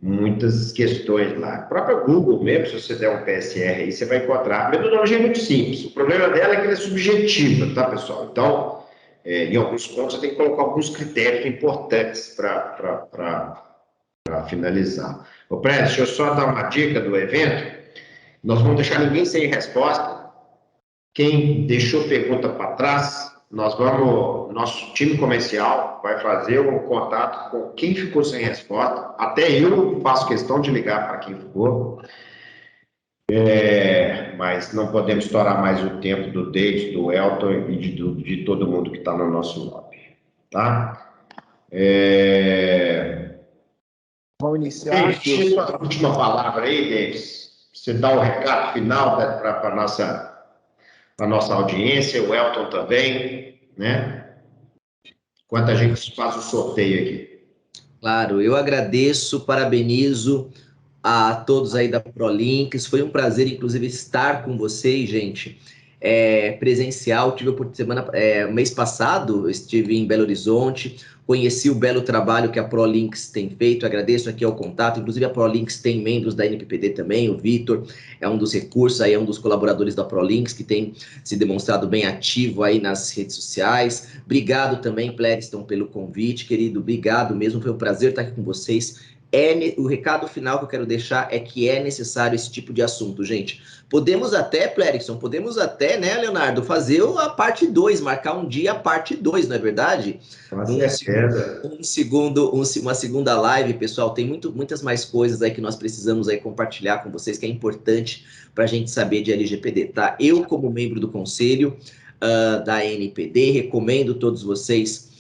muitas questões lá. A própria Google mesmo, se você der um PSR aí, você vai encontrar. A metodologia é muito simples. O problema dela é que ela é subjetiva, tá, pessoal? Então, em alguns pontos, você tem que colocar alguns critérios importantes para finalizar. Ô, Prédio, deixa eu só dar uma dica do evento. Nós vamos deixar ninguém sem resposta. Quem deixou pergunta para trás, nosso time comercial vai fazer um contato com quem ficou sem resposta. Até eu faço questão de ligar para quem ficou. Mas não podemos estourar mais o tempo do David, do Elton e de todo mundo que está no nosso lobby. Tá? Vamos iniciar. Deixa a última palavra aí, David. Você dá o recado final para a nossa audiência, o Elton também, né? Enquanto a gente faz o sorteio aqui. Claro, eu agradeço, parabenizo a todos aí da ProLinks. Foi um prazer, inclusive, estar com vocês, gente. Presencial, tive por semana, mês passado, eu estive em Belo Horizonte, conheci o belo trabalho que a ProLinks tem feito, agradeço aqui ao contato, inclusive a ProLinks tem membros da NPPD também, o Vitor é um dos recursos, aí é um dos colaboradores da ProLinks, que tem se demonstrado bem ativo aí nas redes sociais. Obrigado também, Pleriston, pelo convite, querido, obrigado mesmo, foi um prazer estar aqui com vocês. O recado final que eu quero deixar é que é necessário esse tipo de assunto, gente. Podemos até, Pleriston, né, Leonardo, fazer a parte 2, marcar um dia a parte 2, não é verdade? Uma segunda live, pessoal, tem muitas mais coisas aí que nós precisamos aí compartilhar com vocês, que é importante para a gente saber de LGPD, tá? Eu, como membro do conselho da NPD, recomendo todos vocês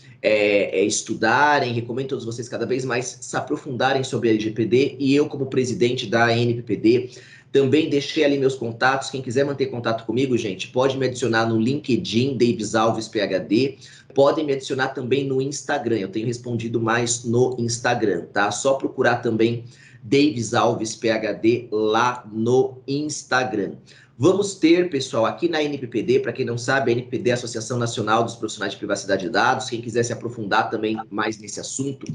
estudarem, recomendo todos vocês cada vez mais se aprofundarem sobre a LGPD, e eu, como presidente da NPPD, também deixei ali meus contatos. Quem quiser manter contato comigo, gente, pode me adicionar no LinkedIn, Davis Alves PhD, podem me adicionar também no Instagram, eu tenho respondido mais no Instagram, tá? Só procurar também Davis Alves PhD lá no Instagram. Vamos ter, pessoal, aqui na NPPD, para quem não sabe, a NPPD é a Associação Nacional dos Profissionais de Privacidade de Dados. Quem quiser se aprofundar também mais nesse assunto,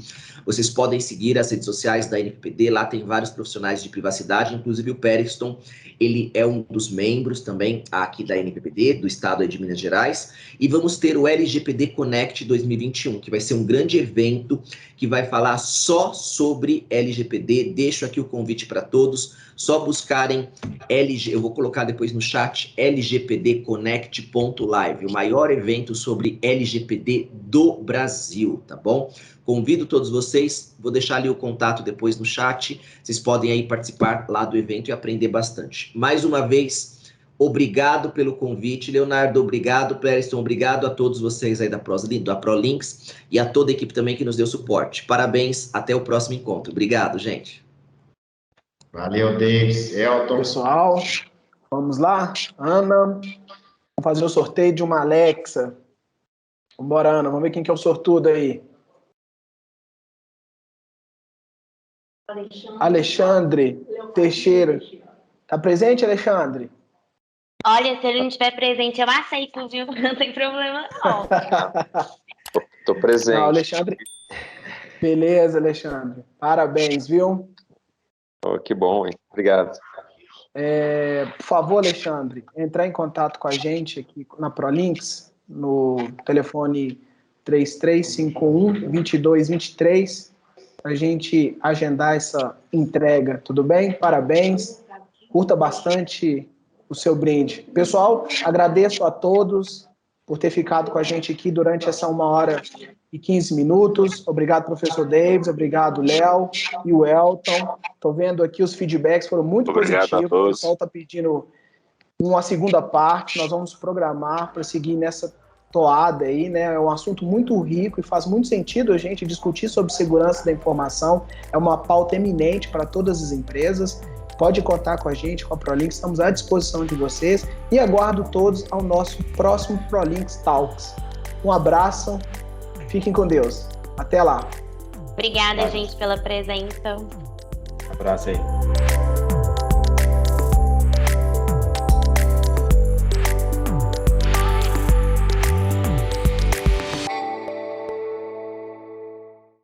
vocês podem seguir as redes sociais da NPPD, lá tem vários profissionais de privacidade, inclusive o Pleriston, ele é um dos membros também aqui da NPPD, do estado de Minas Gerais, e vamos ter o LGPD Connect 2021, que vai ser um grande evento que vai falar só sobre LGPD. Deixo aqui o convite para todos, só buscarem eu vou colocar depois no chat, lgpdconnect.live, o maior evento sobre LGPD do Brasil, tá bom? Convido todos vocês, vou deixar ali o contato depois no chat, vocês podem aí participar lá do evento e aprender bastante. Mais uma vez, obrigado pelo convite, Leonardo, obrigado, Pleriston, obrigado a todos vocês aí da ProLinks e a toda a equipe também que nos deu suporte. Parabéns, até o próximo encontro. Obrigado, gente. Valeu, Davis. Elton. Pessoal, vamos lá. Ana, vamos fazer o sorteio de uma Alexa. Vambora, Ana, vamos ver quem que é o sortudo aí. Alexandre Teixeira. Tá presente, Alexandre? Olha, se ele não estiver presente, eu aceito, viu? Não tem problema, não. Tô presente. Não, Alexandre. Beleza, Alexandre. Parabéns, viu? Oh, que bom, hein? Obrigado. Por favor, Alexandre, entrar em contato com a gente aqui na ProLinks, no telefone 3351-2223, para a gente agendar essa entrega, tudo bem? Parabéns, curta bastante o seu brinde. Pessoal, agradeço a todos por ter ficado com a gente aqui durante essa 1h e 15 minutos. Obrigado, professor Davis, obrigado, Léo e o Elton. Estou vendo aqui os feedbacks, foram muito positivos. O pessoal está pedindo uma segunda parte, nós vamos programar para seguir nessa toada aí, né? É um assunto muito rico e faz muito sentido a gente discutir sobre segurança da informação. É uma pauta eminente para todas as empresas. Pode contar com a gente, com a ProLinks, estamos à disposição de vocês e aguardo todos ao nosso próximo ProLinks Talks. Um abraço, fiquem com Deus. Até lá. Obrigada, gente, pela presença. Um abraço aí.